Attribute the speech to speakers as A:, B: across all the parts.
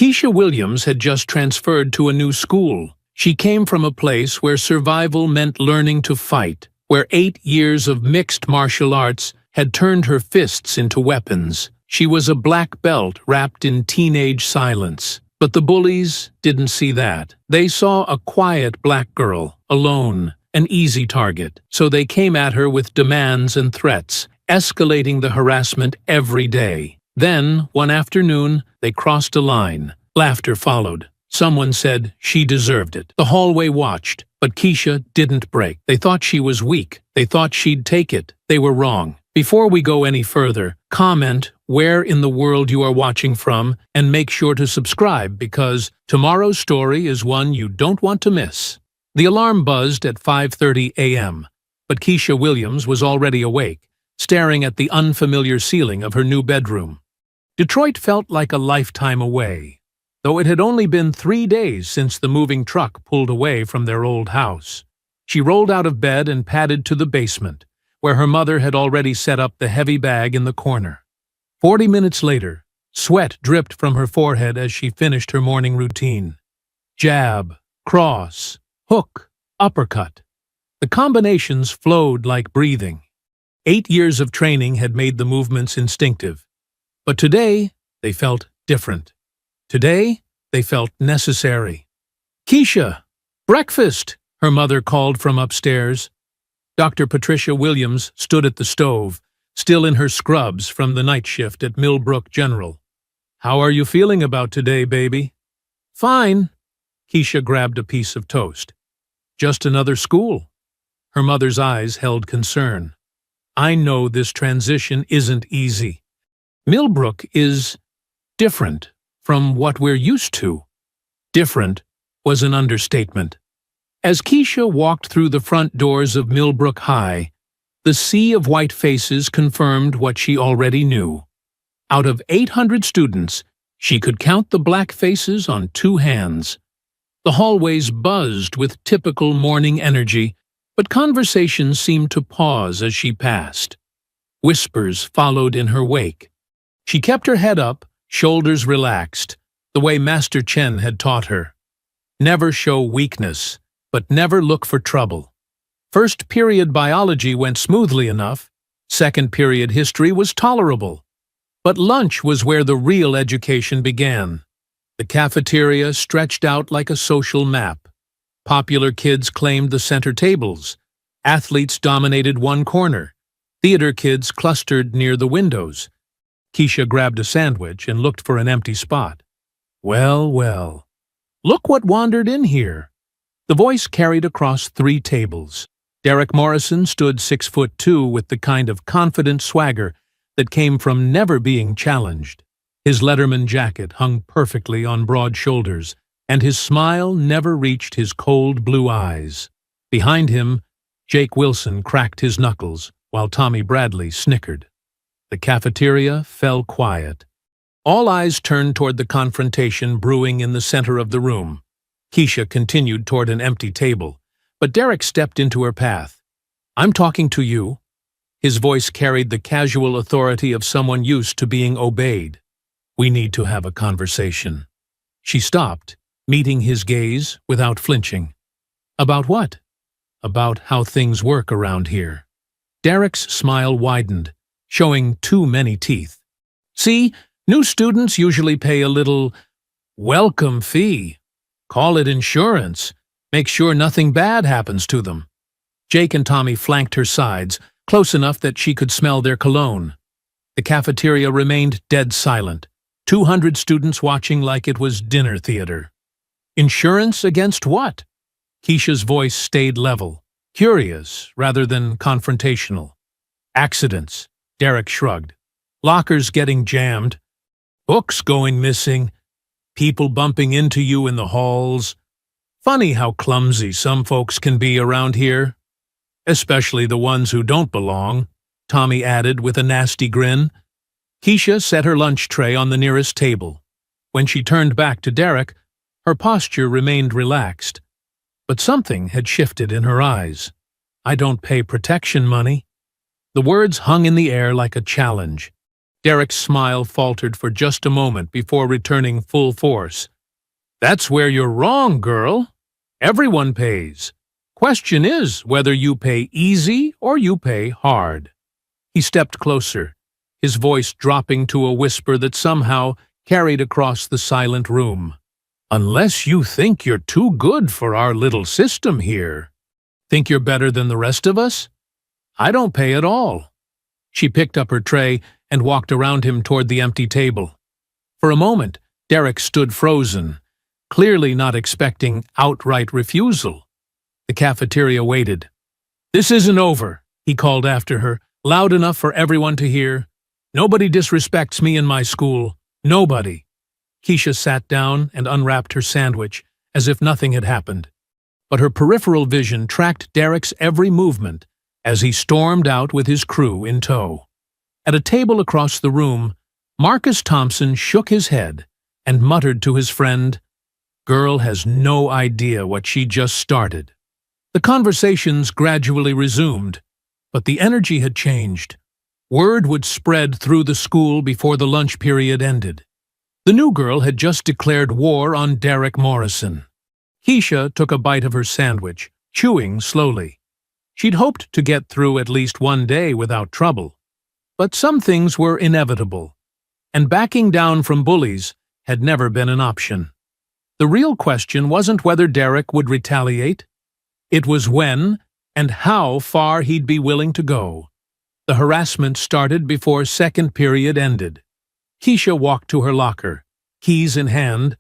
A: Keisha Williams had just transferred to a new school. She came from a place where survival meant learning to fight, where 8 years of mixed martial arts had turned her fists into weapons. She was a black belt wrapped in teenage silence. But the bullies didn't see that. They saw a quiet black girl, alone, an easy target. So they came at her with demands and threats, escalating the harassment every day. Then, one afternoon, they crossed a line. Laughter followed. Someone said she deserved it. The hallway watched, but Keisha didn't break. They thought she was weak. They thought she'd take it. They were wrong. Before we go any further, comment where in the world you are watching from and make sure to subscribe because tomorrow's story is one you don't want to miss. The alarm buzzed at 5:30 a.m., but Keisha Williams was already awake, staring at the unfamiliar ceiling of her new bedroom. Detroit felt like a lifetime away, though it had only been 3 days since the moving truck pulled away from their old house. She rolled out of bed and padded to the basement, where her mother had already set up the heavy bag in the corner. 40 minutes later, sweat dripped from her forehead as she finished her morning routine. Jab, cross, hook, uppercut. The combinations flowed like breathing. 8 years of training had made the movements instinctive. But today, they felt different. Today, they felt necessary. "Keisha, breakfast!" her mother called from upstairs. Dr. Patricia Williams stood at the stove, still in her scrubs from the night shift at Millbrook General. "How are you feeling about today, baby?" "Fine." Keisha grabbed a piece of toast. "Just another school?" Her mother's eyes held concern. "I know this transition isn't easy. Millbrook is different from what we're used to." Different was an understatement. As Keisha walked through the front doors of Millbrook High, the sea of white faces confirmed what she already knew. Out of 800 students, she could count the black faces on 2 hands. The hallways buzzed with typical morning energy, but conversations seemed to pause as she passed. Whispers followed in her wake. She kept her head up, shoulders relaxed, the way Master Chen had taught her. Never show weakness, but never look for trouble. First period biology went smoothly enough. Second period history was tolerable. But lunch was where the real education began. The cafeteria stretched out like a social map. Popular kids claimed the center tables. Athletes dominated one corner. Theater kids clustered near the windows. Keisha grabbed a sandwich and looked for an empty spot. Well, well. Look what wandered in here. The voice carried across 3 tables. Derek Morrison stood 6'2" with the kind of confident swagger that came from never being challenged. His Letterman jacket hung perfectly on broad shoulders, and his smile never reached his cold blue eyes. Behind him, Jake Wilson cracked his knuckles, while Tommy Bradley snickered. The cafeteria fell quiet. All eyes turned toward the confrontation brewing in the center of the room. Keisha continued toward an empty table, but Derek stepped into her path. "I'm talking to you." His voice carried the casual authority of someone used to being obeyed. "We need to have a conversation." She stopped, meeting his gaze without flinching. "About what?" "About how things work around here." Derek's smile widened, showing too many teeth. "See, new students usually pay a little welcome fee. Call it insurance. Make sure nothing bad happens to them." Jake and Tommy flanked her sides, close enough that she could smell their cologne. The cafeteria remained dead silent, 200 students watching like it was dinner theater. "Insurance against what?" Keisha's voice stayed level, curious rather than confrontational. "Accidents," Derek shrugged. "Lockers getting jammed. Books going missing. People bumping into you in the halls. Funny how clumsy some folks can be around here. Especially the ones who don't belong," Tommy added with a nasty grin. Keisha set her lunch tray on the nearest table. When she turned back to Derek, her posture remained relaxed. But something had shifted in her eyes. "I don't pay protection money." The words hung in the air like a challenge. Derek's smile faltered for just a moment before returning full force. That's where you're wrong, girl. Everyone pays. Question is whether you pay easy or you pay hard. He stepped closer, his voice dropping to a whisper that somehow carried across the silent room. Unless you think you're too good for our little system here. Think you're better than the rest of us? I don't pay at all. She picked up her tray and walked around him toward the empty table. For a moment, Derek stood frozen, clearly not expecting outright refusal. The cafeteria waited. This isn't over, he called after her, loud enough for everyone to hear. Nobody disrespects me in my school. Nobody. Keisha sat down and unwrapped her sandwich, as if nothing had happened. But her peripheral vision tracked Derek's every movement as he stormed out with his crew in tow. At a table across the room, Marcus Thompson shook his head and muttered to his friend, "Girl has no idea what she just started." The conversations gradually resumed, but the energy had changed. Word would spread through the school before the lunch period ended. The new girl had just declared war on Derek Morrison. Keisha took a bite of her sandwich, chewing slowly. She'd hoped to get through at least one day without trouble. But some things were inevitable, and backing down from Bullies had never been an option. The real question wasn't whether Derek would retaliate. It was when and how far he'd be willing to go. The harassment started before second period ended. Keisha walked to her locker, keys in hand,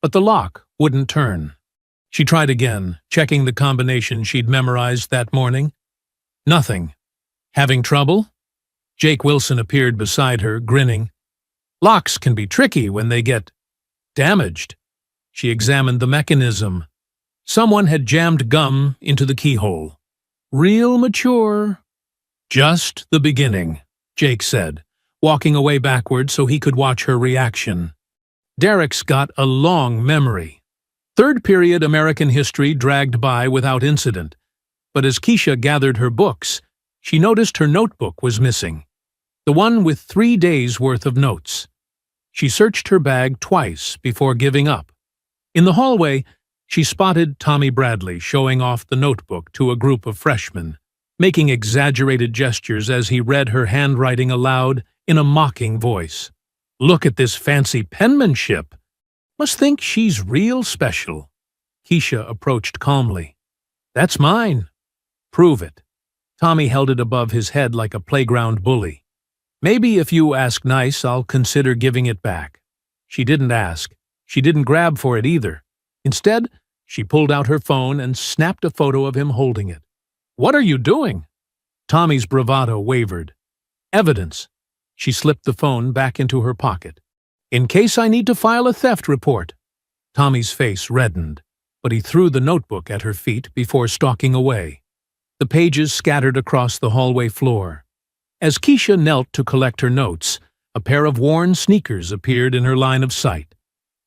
A: but the lock wouldn't turn. She tried again, checking the combination she'd memorized that morning. Nothing. Having trouble? Jake Wilson appeared beside her, grinning. Locks can be tricky when they get damaged. She examined the mechanism. Someone had jammed gum into the keyhole. Real mature. Just the beginning, Jake said, walking away backward so he could watch her reaction. Derek's got a long memory. Third period American history dragged by without incident, but as Keisha gathered her books, she noticed her notebook was missing. The one with 3 days' worth of notes. She searched her bag twice before giving up. In the hallway, she spotted Tommy Bradley showing off the notebook to a group of freshmen, making exaggerated gestures as he read her handwriting aloud in a mocking voice. Look at this fancy penmanship. Must think she's real special. Keisha approached calmly. That's mine. Prove it. Tommy held it above his head like a playground bully. Maybe if you ask nice, I'll consider giving it back. She didn't ask. She didn't grab for it either. Instead, she pulled out her phone and snapped a photo of him holding it. What are you doing? Tommy's bravado wavered. Evidence. She slipped the phone back into her pocket. In case I need to file a theft report. Tommy's face reddened, but he threw the notebook at her feet before stalking away. The pages scattered across the hallway floor. As Keisha knelt to collect her notes, a pair of worn sneakers appeared in her line of sight.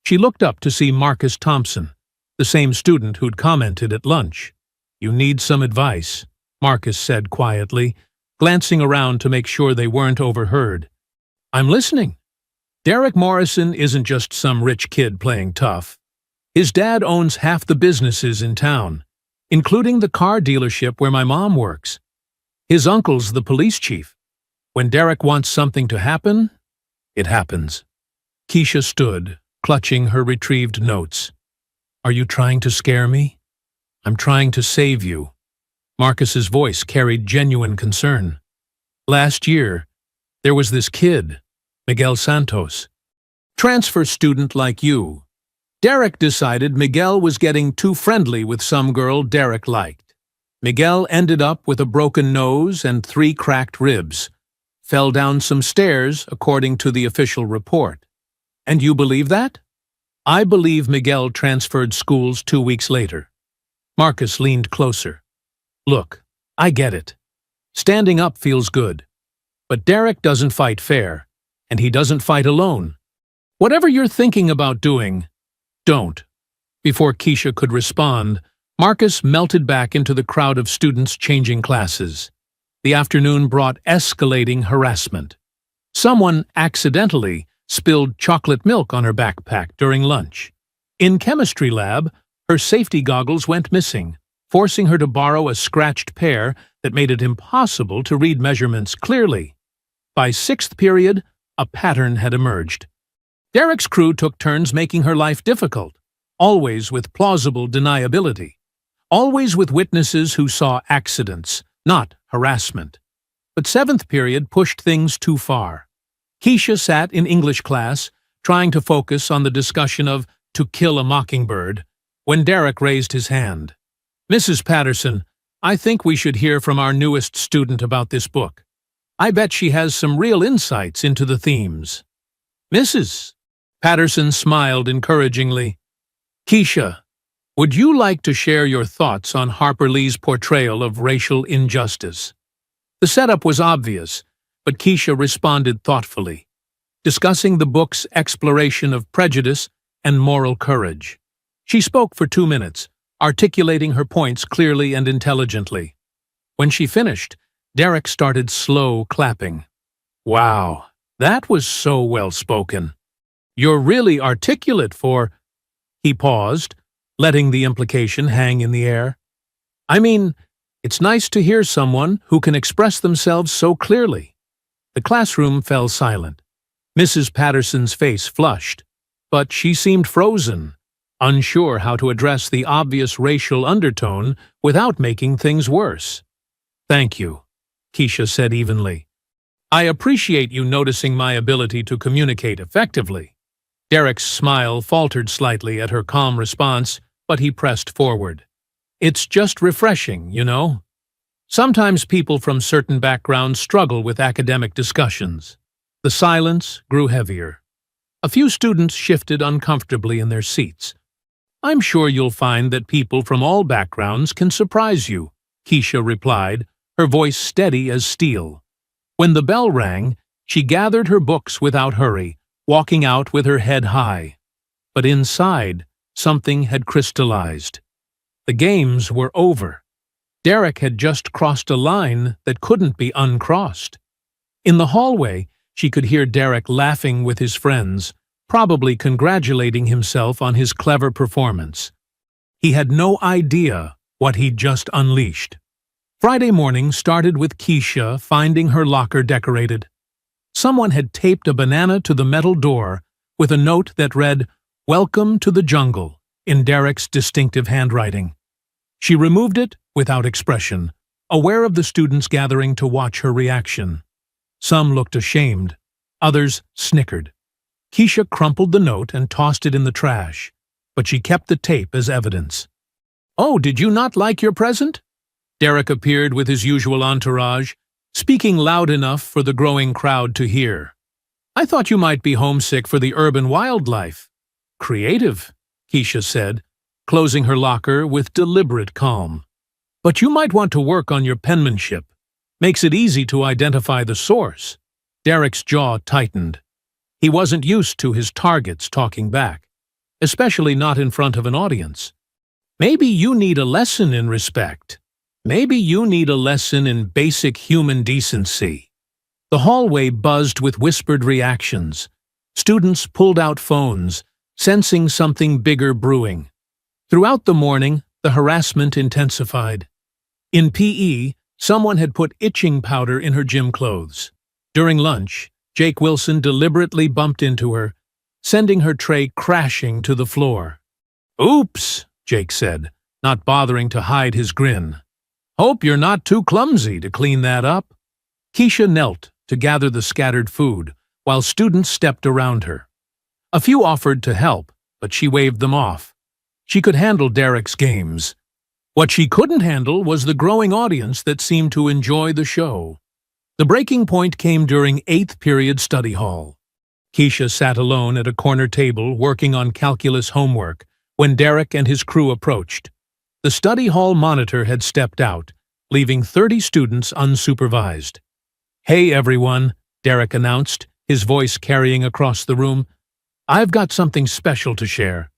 A: She looked up to see Marcus Thompson, the same student who'd commented at lunch. You need some advice, Marcus said quietly, glancing around to make sure they weren't overheard. I'm listening. Derek Morrison isn't just some rich kid playing tough. His dad owns half the businesses in town, including the car dealership where my mom works. His uncle's the police chief. When Derek wants something to happen, it happens. Keisha stood, clutching her retrieved notes. Are you trying to scare me? I'm trying to save you. Marcus's voice carried genuine concern. Last year, there was this kid, Miguel Santos. Transfer student like you. Derek decided Miguel was getting too friendly with some girl Derek liked. Miguel ended up with a broken nose and 3 cracked ribs. Fell down some stairs, according to the official report. And you believe that? I believe Miguel transferred schools 2 weeks later. Marcus leaned closer. Look, I get it. Standing up feels good. But Derek doesn't fight fair, and he doesn't fight alone. Whatever you're thinking about doing, don't. Before Keisha could respond, Marcus melted back into the crowd of students changing classes. The afternoon brought escalating harassment. Someone accidentally spilled chocolate milk on her backpack during lunch. In chemistry lab, her safety goggles went missing, forcing her to borrow a scratched pair that made it impossible to read measurements clearly. By sixth period, a pattern had emerged. Derek's crew took turns making her life difficult, always with plausible deniability, always with witnesses who saw accidents, not harassment. But seventh period pushed things too far. Keisha sat in English class, trying to focus on the discussion of To Kill a Mockingbird, when Derek raised his hand. "Mrs. Patterson, I think we should hear from our newest student about this book. I bet she has some real insights into the themes." "Mrs." Patterson smiled encouragingly. "Keisha, would you like to share your thoughts on Harper Lee's portrayal of racial injustice?" The setup was obvious, but Keisha responded thoughtfully, discussing the book's exploration of prejudice and moral courage. She spoke for 2 minutes, articulating her points clearly and intelligently. When she finished, Derek started slow clapping. "Wow, that was so well spoken. You're really articulate for—" He paused, letting the implication hang in the air. "I mean, it's nice to hear someone who can express themselves so clearly." The classroom fell silent. Mrs. Patterson's face flushed, but she seemed frozen, unsure how to address the obvious racial undertone without making things worse. "Thank you," Keisha said evenly. "I appreciate you noticing my ability to communicate effectively." Derek's smile faltered slightly at her calm response, but he pressed forward. "It's just refreshing, you know. Sometimes people from certain backgrounds struggle with academic discussions." The silence grew heavier. A few students shifted uncomfortably in their seats. "I'm sure you'll find that people from all backgrounds can surprise you," Keisha replied, her voice steady as steel. When the bell rang, she gathered her books without hurry, walking out with her head high. But inside, something had crystallized. The games were over. Derek had just crossed a line that couldn't be uncrossed. In the hallway, she could hear Derek laughing with his friends, probably congratulating himself on his clever performance. He had no idea what he'd just unleashed. Friday morning started with Keisha finding her locker decorated. Someone had taped a banana to the metal door with a note that read, "Welcome to the jungle," in Derek's distinctive handwriting. She removed it without expression, aware of the students gathering to watch her reaction. Some looked ashamed, others snickered. Keisha crumpled the note and tossed it in the trash, but she kept the tape as evidence. "Oh, did you not like your present?" Derek appeared with his usual entourage, speaking loud enough for the growing crowd to hear. "I thought you might be homesick for the urban wildlife." "Creative," Keisha said, closing her locker with deliberate calm. "But you might want to work on your penmanship. Makes it easy to identify the source." Derek's jaw tightened. He wasn't used to his targets talking back, especially not in front of an audience. "Maybe you need a lesson in respect. Maybe you need a lesson in basic human decency." The hallway buzzed with whispered reactions. Students pulled out phones, sensing something bigger brewing. Throughout the morning, the harassment intensified. In PE, someone had put itching powder in her gym clothes. During lunch, Jake Wilson deliberately bumped into her, sending her tray crashing to the floor. "Oops," Jake said, not bothering to hide his grin. "Hope you're not too clumsy to clean that up." Keisha knelt to gather the scattered food, while students stepped around her. A few offered to help, but she waved them off. She could handle Derek's games. What she couldn't handle was the growing audience that seemed to enjoy the show. The breaking point came during 8th period study hall. Keisha sat alone at a corner table working on calculus homework when Derek and his crew approached. The study hall monitor had stepped out, leaving 30 students unsupervised. "Hey everyone," Derek announced, his voice carrying across the room. "I've got something special to share."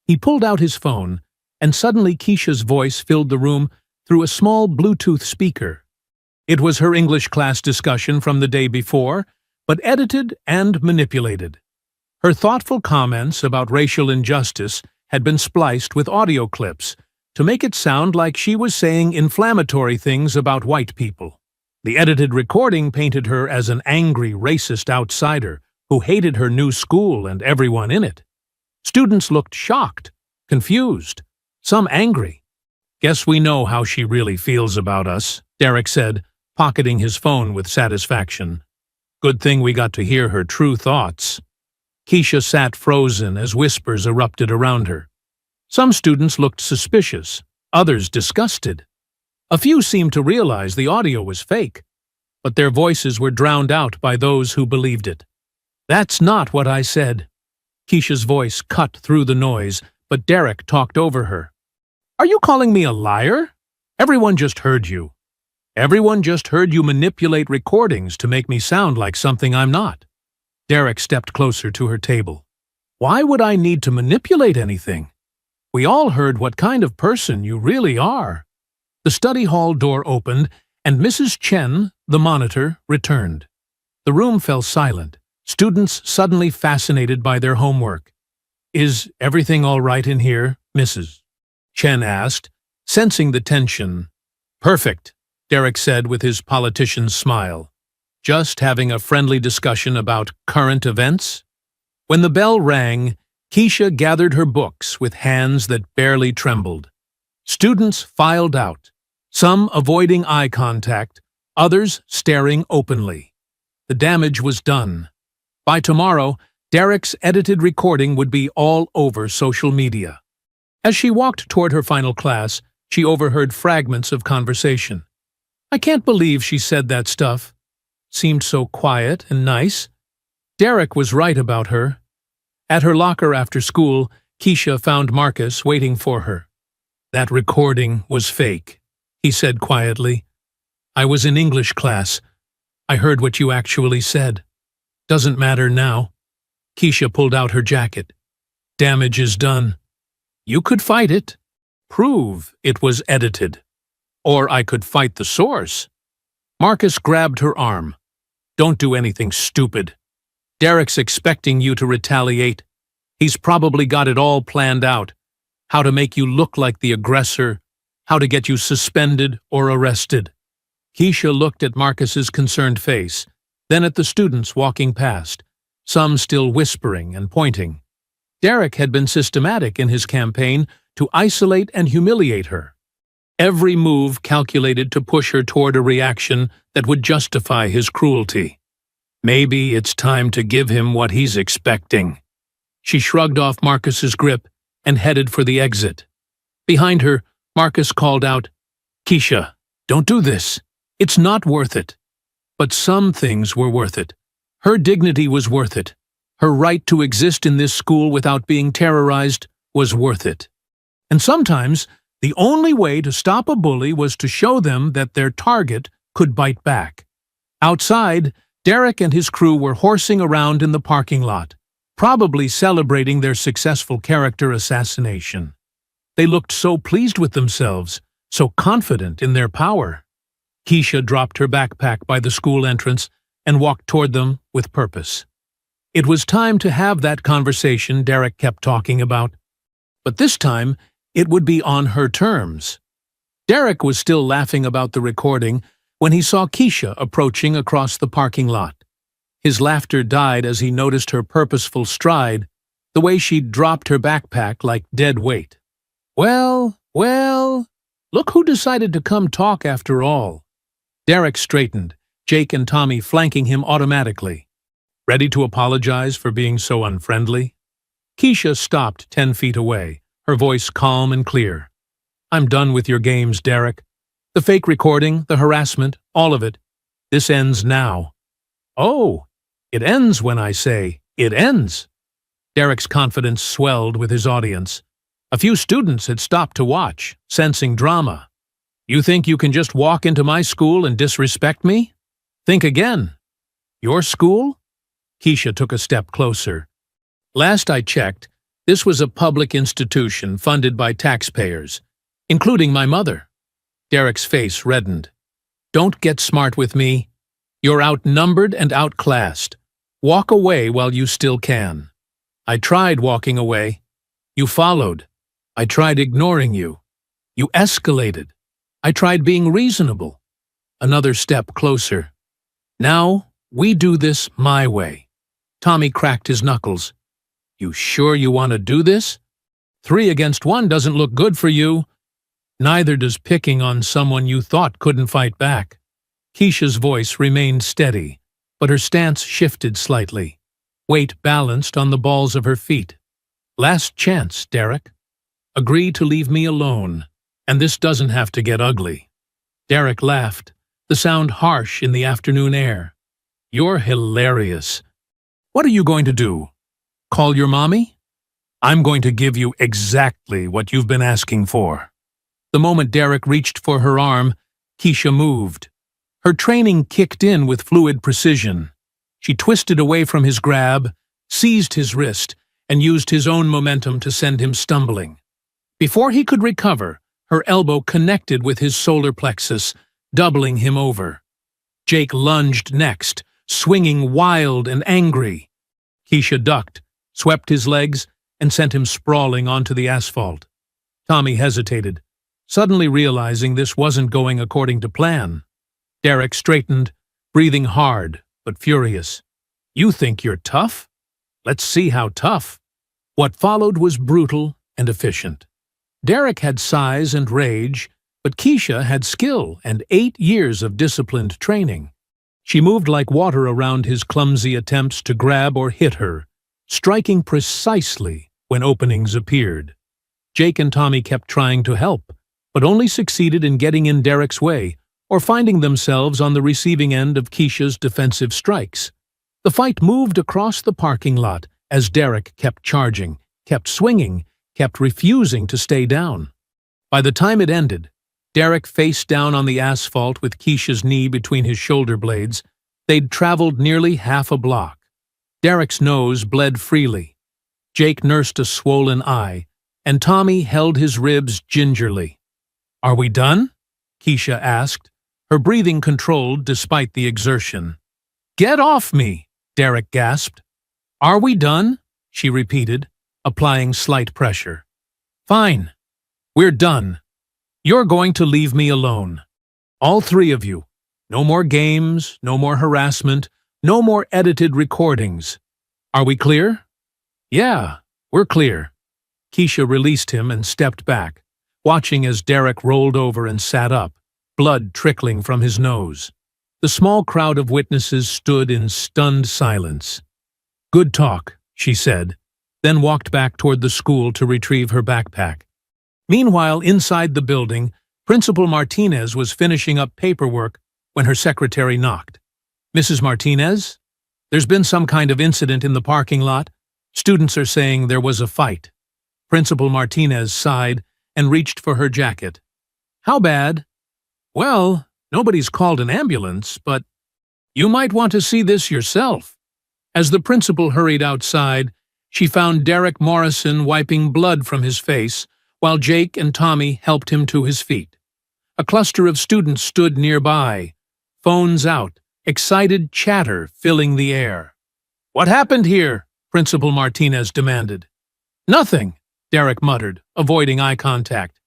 A: He pulled out his phone, and suddenly Keisha's voice filled the room through a small Bluetooth speaker. It was her English class discussion from the day before, but edited and manipulated. Her thoughtful comments about racial injustice had been spliced with audio clips to make it sound like she was saying inflammatory things about white people. The edited recording painted her as an angry, racist outsider who hated her new school and everyone in it. Students looked shocked, confused, some angry. "Guess we know how she really feels about us," Derek said, pocketing his phone with satisfaction. "Good thing we got to hear her true thoughts." Keisha sat frozen as whispers erupted around her. Some students looked suspicious, others disgusted. A few seemed to realize the audio was fake, but their voices were drowned out by those who believed it. "That's not what I said." Keisha's voice cut through the noise, but Derek talked over her. "Are you calling me a liar? Everyone just heard you. Everyone just heard you manipulate recordings to make me sound like something I'm not." Derek stepped closer to her table. "Why would I need to manipulate anything? We all heard what kind of person you really are." The study hall door opened, and Mrs. Chen, the monitor, returned. The room fell silent, students suddenly fascinated by their homework. "Is everything all right in here, Mrs.?" Chen asked, sensing the tension. "Perfect," Derek said with his politician's smile. "Just having a friendly discussion about current events?" When the bell rang, Keisha gathered her books with hands that barely trembled. Students filed out, some avoiding eye contact, others staring openly. The damage was done. By tomorrow, Derek's edited recording would be all over social media. As she walked toward her final class, she overheard fragments of conversation. "I can't believe she said that stuff. Seemed so quiet and nice." Derek was right about her. At her locker after school, Keisha found Marcus waiting for her. "That recording was fake," he said quietly. "I was in English class. I heard what you actually said. Doesn't matter now." Keisha pulled out her jacket. "Damage is done. You could fight it. Prove it was edited. Or I could fight the source." Marcus grabbed her arm. "Don't do anything stupid. Derek's expecting you to retaliate. He's probably got it all planned out. How to make you look like the aggressor, how to get you suspended or arrested." Keisha looked at Marcus's concerned face, then at the students walking past, some still whispering and pointing. Derek had been systematic in his campaign to isolate and humiliate her. Every move calculated to push her toward a reaction that would justify his cruelty. "Maybe it's time to give him what he's expecting." She shrugged off Marcus's grip and headed for the exit. Behind her, Marcus called out, "Keisha, don't do this. It's not worth it." But some things were worth it. Her dignity was worth it. Her right to exist in this school without being terrorized was worth it. And sometimes, the only way to stop a bully was to show them that their target could bite back. Outside, Derek and his crew were horsing around in the parking lot, probably celebrating their successful character assassination. They looked so pleased with themselves, so confident in their power. Keisha dropped her backpack by the school entrance and walked toward them with purpose. It was time to have that conversation Derek kept talking about. But this time, it would be on her terms. Derek was still laughing about the recording when he saw Keisha approaching across the parking lot. His laughter died as he noticed her purposeful stride, the way she'd dropped her backpack like dead weight. Well, look who decided to come talk after all." Derek straightened, Jake and Tommy flanking him automatically. "Ready to apologize for being so unfriendly?" Keisha stopped 10 feet away, her voice calm and clear. "I'm done with your games, Derek. The fake recording, the harassment, all of it. This ends now." "Oh, it ends when I say it ends." Derek's confidence swelled with his audience. A few students had stopped to watch, sensing drama. "You think you can just walk into my school and disrespect me? Think again." "Your school?" Keisha took a step closer. "Last I checked, this was a public institution funded by taxpayers, including my mother." Derek's face reddened. "Don't get smart with me. You're outnumbered and outclassed. Walk away while you still can. I tried walking away. You followed. I tried ignoring you. You escalated. I tried being reasonable. Another step closer. Now, we do this my way. Tommy cracked his knuckles. You sure you want to do this? 3 against 1 doesn't look good for you. Neither does picking on someone you thought couldn't fight back. Keisha's voice remained steady, but her stance shifted slightly. Weight balanced on the balls of her feet. Last chance, Derek. Agree to leave me alone, and this doesn't have to get ugly. Derek laughed, the sound harsh in the afternoon air. You're hilarious. What are you going to do? Call your mommy? I'm going to give you exactly what you've been asking for. The moment Derek reached for her arm, Keisha moved. Her training kicked in with fluid precision. She twisted away from his grab, seized his wrist, and used his own momentum to send him stumbling. Before he could recover, her elbow connected with his solar plexus, doubling him over. Jake lunged next, swinging wild and angry. Keisha ducked, swept his legs, and sent him sprawling onto the asphalt. Tommy hesitated, suddenly realizing this wasn't going according to plan. Derek straightened, breathing hard but furious. You think you're tough? Let's see how tough. What followed was brutal and efficient. Derek had size and rage, but Keisha had skill and 8 years of disciplined training. She moved like water around his clumsy attempts to grab or hit her, striking precisely when openings appeared. Jake and Tommy kept trying to help, but only succeeded in getting in Derek's way or finding themselves on the receiving end of Keisha's defensive strikes. The fight moved across the parking lot as Derek kept charging, kept swinging, kept refusing to stay down. By the time it ended, Derek faced down on the asphalt with Keisha's knee between his shoulder blades. They'd traveled nearly half a block. Derek's nose bled freely. Jake nursed a swollen eye, and Tommy held his ribs gingerly. Are we done? Keisha asked, her breathing controlled despite the exertion. Get off me, Derek gasped. Are we done? She repeated, applying slight pressure. Fine. We're done. You're going to leave me alone. All 3 of you. No more games, no more harassment, no more edited recordings. Are we clear? Yeah, we're clear. Keisha released him and stepped back, watching as Derek rolled over and sat up, blood trickling from his nose. The small crowd of witnesses stood in stunned silence. Good talk, she said, then walked back toward the school to retrieve her backpack. Meanwhile, inside the building, Principal Martinez was finishing up paperwork when her secretary knocked. Mrs. Martinez? There's been some kind of incident in the parking lot. Students are saying there was a fight. Principal Martinez sighed and reached for her jacket. How bad? Well, nobody's called an ambulance, but you might want to see this yourself. As the principal hurried outside, she found Derek Morrison wiping blood from his face, while Jake and Tommy helped him to his feet. A cluster of students stood nearby, phones out, excited chatter filling the air. What happened here? Principal Martinez demanded. Nothing, Derek muttered, avoiding eye contact.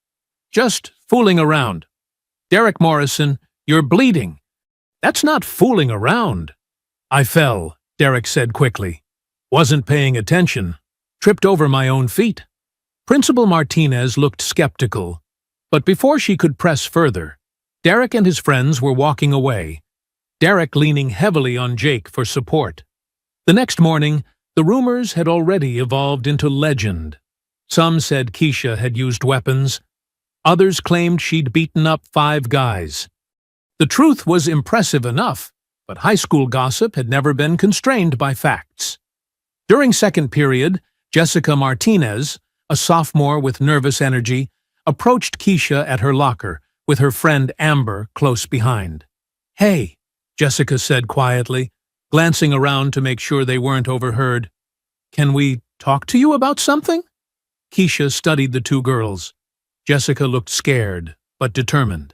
A: Just fooling around. Derek Morrison, you're bleeding. That's not fooling around. I fell, Derek said quickly. Wasn't paying attention. Tripped over my own feet. Principal Martinez looked skeptical, but before she could press further, Derek and his friends were walking away, Derek leaning heavily on Jake for support. The next morning, the rumors had already evolved into legend. Some said Keisha had used weapons. Others claimed she'd beaten up 5 guys. The truth was impressive enough, but high school gossip had never been constrained by facts. During second period, Jessica Martinez, a sophomore with nervous energy, approached Keisha at her locker, with her friend Amber close behind. Hey, Jessica said quietly, glancing around to make sure they weren't overheard. Can we talk to you about something? Keisha studied the 2 girls. Jessica looked scared, but determined.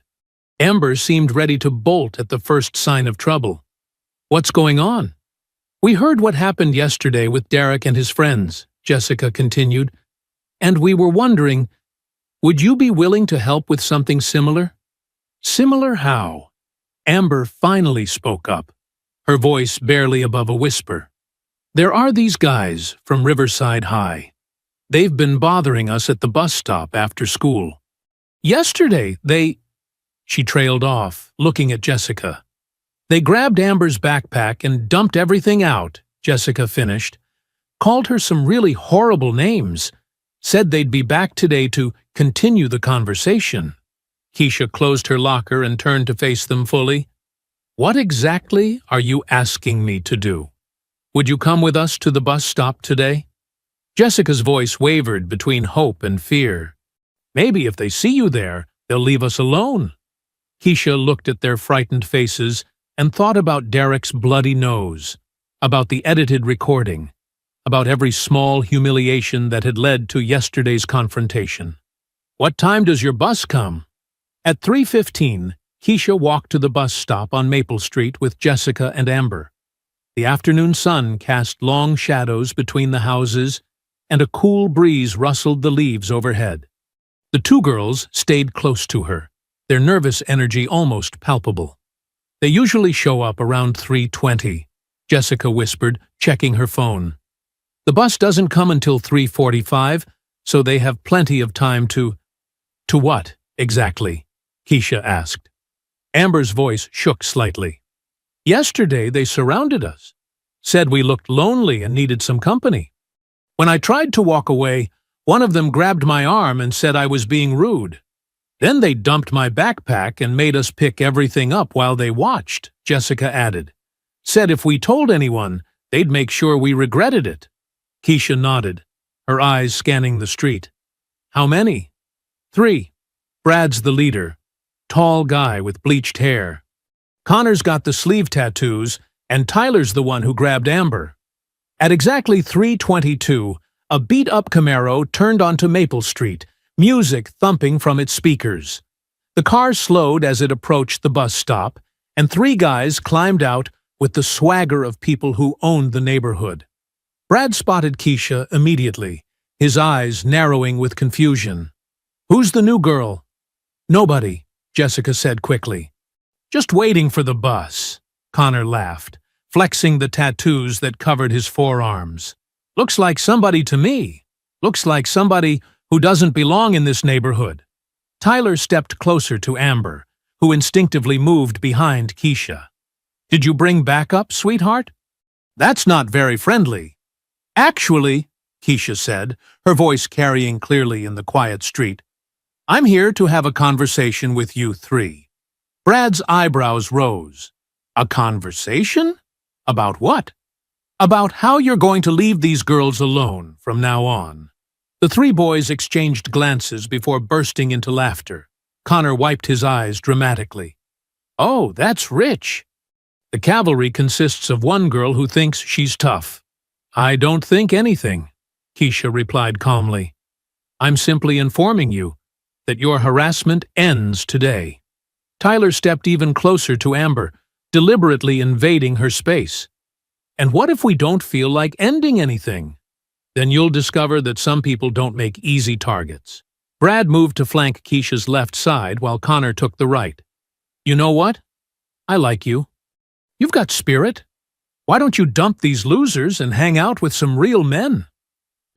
A: Amber seemed ready to bolt at the first sign of trouble. What's going on? "We heard what happened yesterday with Derek and his friends," Jessica continued, "and we were wondering, would you be willing to help with something similar?" "Similar how?" Amber finally spoke up, her voice barely above a whisper. "There are these guys from Riverside High. They've been bothering us at the bus stop after school. Yesterday, She trailed off, looking at Jessica. "They grabbed Amber's backpack and dumped everything out," Jessica finished. "Called her some really horrible names. Said they'd be back today to continue the conversation." Keisha closed her locker and turned to face them fully. "What exactly are you asking me to do? Would you come with us to the bus stop today?" Jessica's voice wavered between hope and fear. "Maybe if they see you there, they'll leave us alone." Keisha looked at their frightened faces and thought about Derek's bloody nose, about the edited recording, about every small humiliation that had led to yesterday's confrontation. "What time does your bus come?" At 3:15, Keisha walked to the bus stop on Maple Street with Jessica and Amber. The afternoon sun cast long shadows between the houses, and a cool breeze rustled the leaves overhead. The two girls stayed close to her, their nervous energy almost palpable. "They usually show up around 3:20, Jessica whispered, checking her phone. "The bus doesn't come until 3:45, so they have plenty of time to—" "To what, exactly?" Keisha asked. Amber's voice shook slightly. "Yesterday they surrounded us, said we looked lonely and needed some company. When I tried to walk away, one of them grabbed my arm and said I was being rude. Then they dumped my backpack and made us pick everything up while they watched," Jessica added. "Said if we told anyone, they'd make sure we regretted it." Keisha nodded, her eyes scanning the street. "How many?" "3. Brad's the leader. Tall guy with bleached hair. Connor's got the sleeve tattoos, and Tyler's the one who grabbed Amber." At exactly 3:22, a beat-up Camaro turned onto Maple Street, music thumping from its speakers. The car slowed as it approached the bus stop, and 3 guys climbed out with the swagger of people who owned the neighborhood. Brad spotted Keisha immediately, his eyes narrowing with confusion. "Who's the new girl?" "Nobody," Jessica said quickly. "Just waiting for the bus," Connor laughed, flexing the tattoos that covered his forearms. "Looks like somebody to me. Looks like somebody who doesn't belong in this neighborhood." Tyler stepped closer to Amber, who instinctively moved behind Keisha. "Did you bring backup, sweetheart?" "That's not very friendly." "Actually," Keisha said, her voice carrying clearly in the quiet street, "I'm here to have a conversation with you 3. Brad's eyebrows rose. "A conversation? About what?" "About how you're going to leave these girls alone from now on." The 3 boys exchanged glances before bursting into laughter. Connor wiped his eyes dramatically. "Oh, that's rich." "The cavalry consists of one girl who thinks she's tough." "I don't think anything," Keisha replied calmly. "I'm simply informing you that your harassment ends today." Tyler stepped even closer to Amber, deliberately invading her space. "And what if we don't feel like ending anything? Then you'll discover that some people don't make easy targets." Brad moved to flank Keisha's left side while Connor took the right. "You know what? I like you. You've got spirit. Why don't you dump these losers and hang out with some real men?"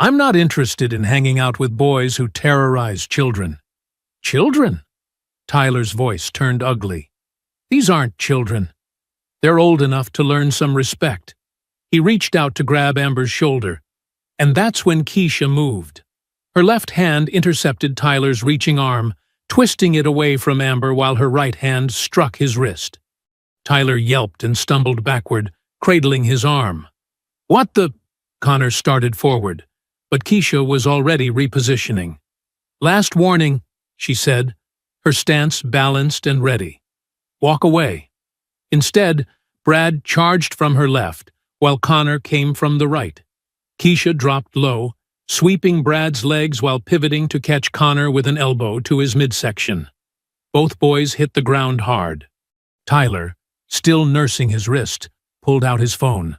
A: "I'm not interested in hanging out with boys who terrorize children." "Children?" Tyler's voice turned ugly. "These aren't children. They're old enough to learn some respect." He reached out to grab Amber's shoulder, and that's when Keisha moved. Her left hand intercepted Tyler's reaching arm, twisting it away from Amber while her right hand struck his wrist. Tyler yelped and stumbled backward, cradling his arm. "What the—" Connor started forward, but Keisha was already repositioning. "Last warning," she said, her stance balanced and ready. "Walk away." Instead, Brad charged from her left, while Connor came from the right. Keisha dropped low, sweeping Brad's legs while pivoting to catch Connor with an elbow to his midsection. Both boys hit the ground hard. Tyler, still nursing his wrist, pulled out his phone.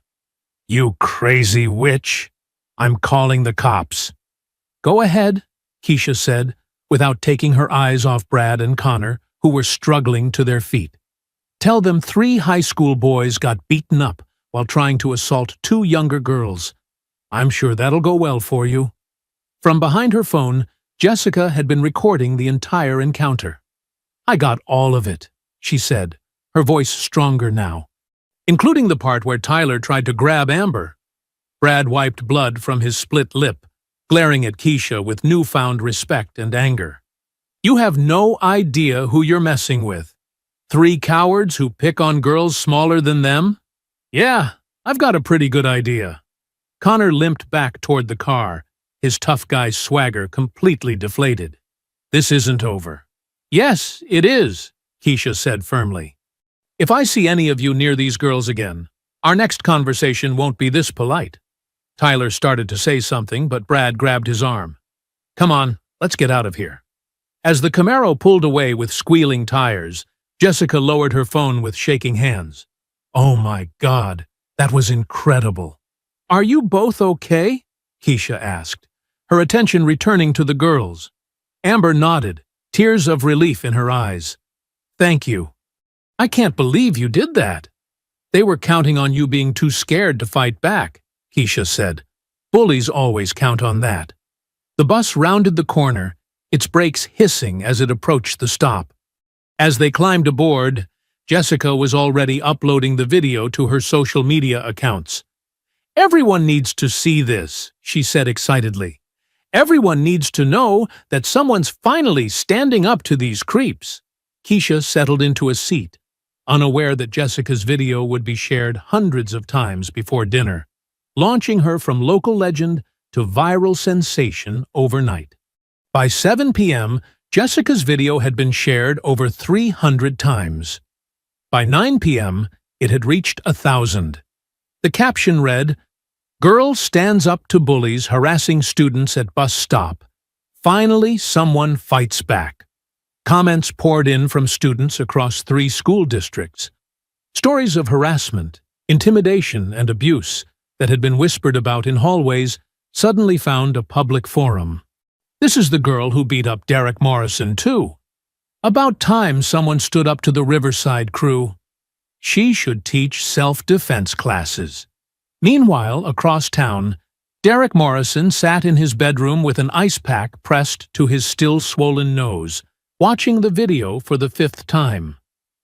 A: You crazy witch! I'm calling the cops. Go ahead, Keisha said, without taking her eyes off Brad and Connor, who were struggling to their feet. Tell them 3 high school boys got beaten up while trying to assault 2 younger girls. I'm sure that'll go well for you. From behind her phone, Jessica had been recording the entire encounter. I got all of it, she said, her voice stronger now, including the part where Tyler tried to grab Amber. Brad wiped blood from his split lip, glaring at Keisha with newfound respect and anger. You have no idea who you're messing with. 3 cowards who pick on girls smaller than them? Yeah, I've got a pretty good idea. Connor limped back toward the car, his tough guy swagger completely deflated. This isn't over. Yes, it is, Keisha said firmly. If I see any of you near these girls again, our next conversation won't be this polite. Tyler started to say something, but Brad grabbed his arm. Come on, let's get out of here. As the Camaro pulled away with squealing tires, Jessica lowered her phone with shaking hands. Oh my God, that was incredible. Are you both okay? Keisha asked, her attention returning to the girls. Amber nodded, tears of relief in her eyes. Thank you. I can't believe you did that. They were counting on you being too scared to fight back, Keisha said. Bullies always count on that. The bus rounded the corner, its brakes hissing as it approached the stop. As they climbed aboard, Jessica was already uploading the video to her social media accounts. Everyone needs to see this, she said excitedly. Everyone needs to know that someone's finally standing up to these creeps. Keisha settled into a seat, unaware that Jessica's video would be shared hundreds of times before dinner, launching her from local legend to viral sensation overnight. By 7 p.m., Jessica's video had been shared over 300 times. By 9 p.m., it had reached 1,000. The caption read, "Girl stands up to bullies harassing students at bus stop. Finally, someone fights back." Comments poured in from students across 3 school districts. Stories of harassment, intimidation, and abuse that had been whispered about in hallways suddenly found a public forum. This is the girl who beat up Derek Morrison, too. About time someone stood up to the Riverside crew. She should teach self-defense classes. Meanwhile, across town, Derek Morrison sat in his bedroom with an ice pack pressed to his still-swollen nose, watching the video for the 5th time.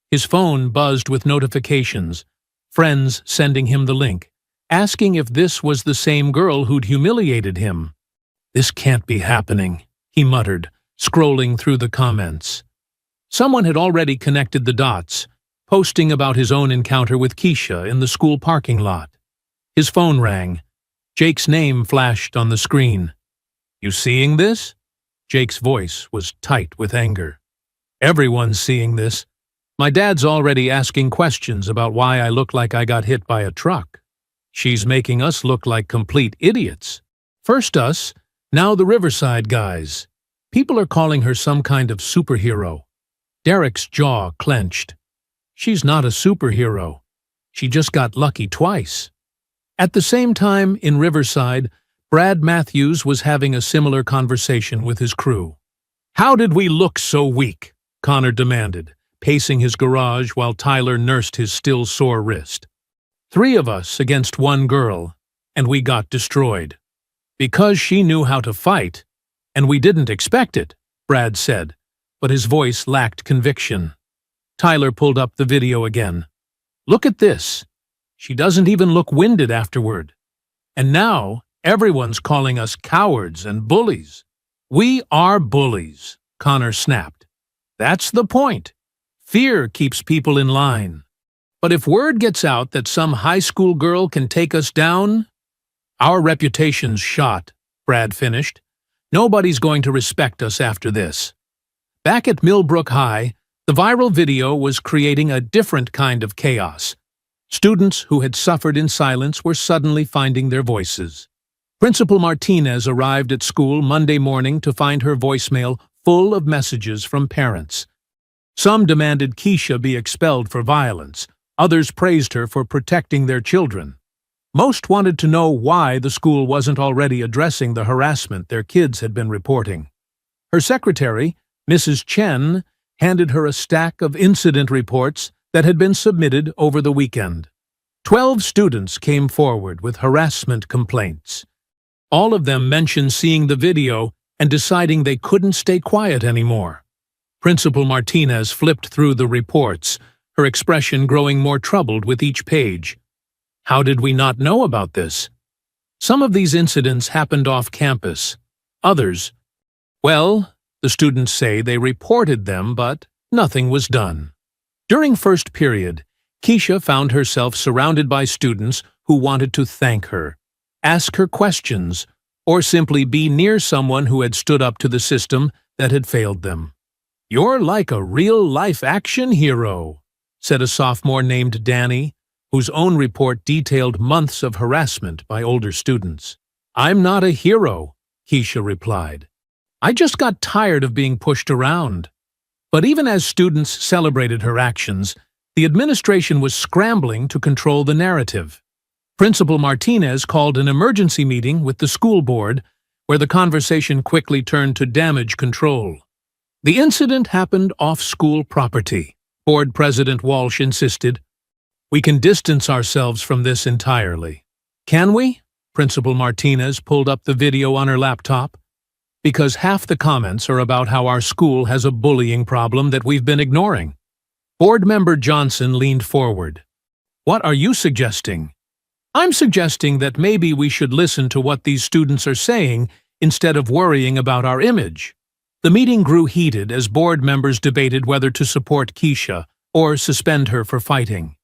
A: His phone buzzed with notifications, friends sending him the link, asking if this was the same girl who'd humiliated him. This can't be happening, he muttered, scrolling through the comments. Someone had already connected the dots, posting about his own encounter with Keisha in the school parking lot. His phone rang. Jake's name flashed on the screen. You seeing this? Jake's voice was tight with anger. Everyone's seeing this. My dad's already asking questions about why I look like I got hit by a truck. She's making us look like complete idiots. First us, now the Riverside guys. People are calling her some kind of superhero. Derek's jaw clenched. She's not a superhero. She just got lucky twice. At the same time, in Riverside, Brad Matthews was having a similar conversation with his crew. How did we look so weak? Connor demanded, pacing his garage while Tyler nursed his still sore wrist. 3 of us against 1 girl, and we got destroyed. Because she knew how to fight, and we didn't expect it, Brad said, but his voice lacked conviction. Tyler pulled up the video again. Look at this. She doesn't even look winded afterward. And now, everyone's calling us cowards and bullies. We are bullies, Connor snapped. That's the point. Fear keeps people in line. But if word gets out that some high school girl can take us down, our reputation's shot, Brad finished. Nobody's going to respect us after this. Back at Millbrook High, the viral video was creating a different kind of chaos. Students who had suffered in silence were suddenly finding their voices. Principal Martinez arrived at school Monday morning to find her voicemail full of messages from parents. Some demanded Keisha be expelled for violence. Others praised her for protecting their children. Most wanted to know why the school wasn't already addressing the harassment their kids had been reporting. Her secretary, Mrs. Chen, handed her a stack of incident reports that had been submitted over the weekend. 12 students came forward with harassment complaints. All of them mentioned seeing the video and deciding they couldn't stay quiet anymore. Principal Martinez flipped through the reports, her expression growing more troubled with each page. How did we not know about this? Some of these incidents happened off campus. Others, well, the students say they reported them, but nothing was done. During first period, Keisha found herself surrounded by students who wanted to thank her, ask her questions, or simply be near someone who had stood up to the system that had failed them. "You're like a real-life action hero," said a sophomore named Danny, whose own report detailed months of harassment by older students. "I'm not a hero," Keisha replied. "I just got tired of being pushed around." But even as students celebrated her actions, the administration was scrambling to control the narrative. Principal Martinez called an emergency meeting with the school board, where the conversation quickly turned to damage control. The incident happened off school property, Board President Walsh insisted. "We can distance ourselves from this entirely." "Can we?" Principal Martinez pulled up the video on her laptop. "Because half the comments are about how our school has a bullying problem that we've been ignoring." Board member Johnson leaned forward. "What are you suggesting?" "I'm suggesting that maybe we should listen to what these students are saying instead of worrying about our image." The meeting grew heated as board members debated whether to support Keisha or suspend her for fighting.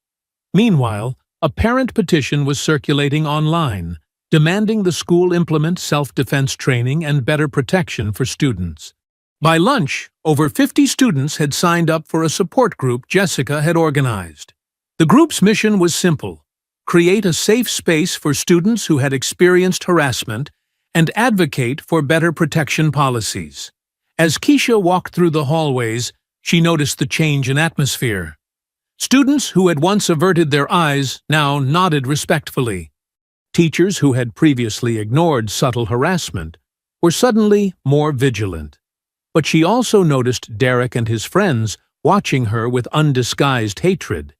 A: Meanwhile, a parent petition was circulating online, demanding the school implement self-defense training and better protection for students. By lunch, over 50 students had signed up for a support group Jessica had organized. The group's mission was simple: create a safe space for students who had experienced harassment and advocate for better protection policies. As Keisha walked through the hallways, she noticed the change in atmosphere. Students who had once averted their eyes now nodded respectfully. Teachers who had previously ignored subtle harassment were suddenly more vigilant. But she also noticed Derek and his friends watching her with undisguised hatred.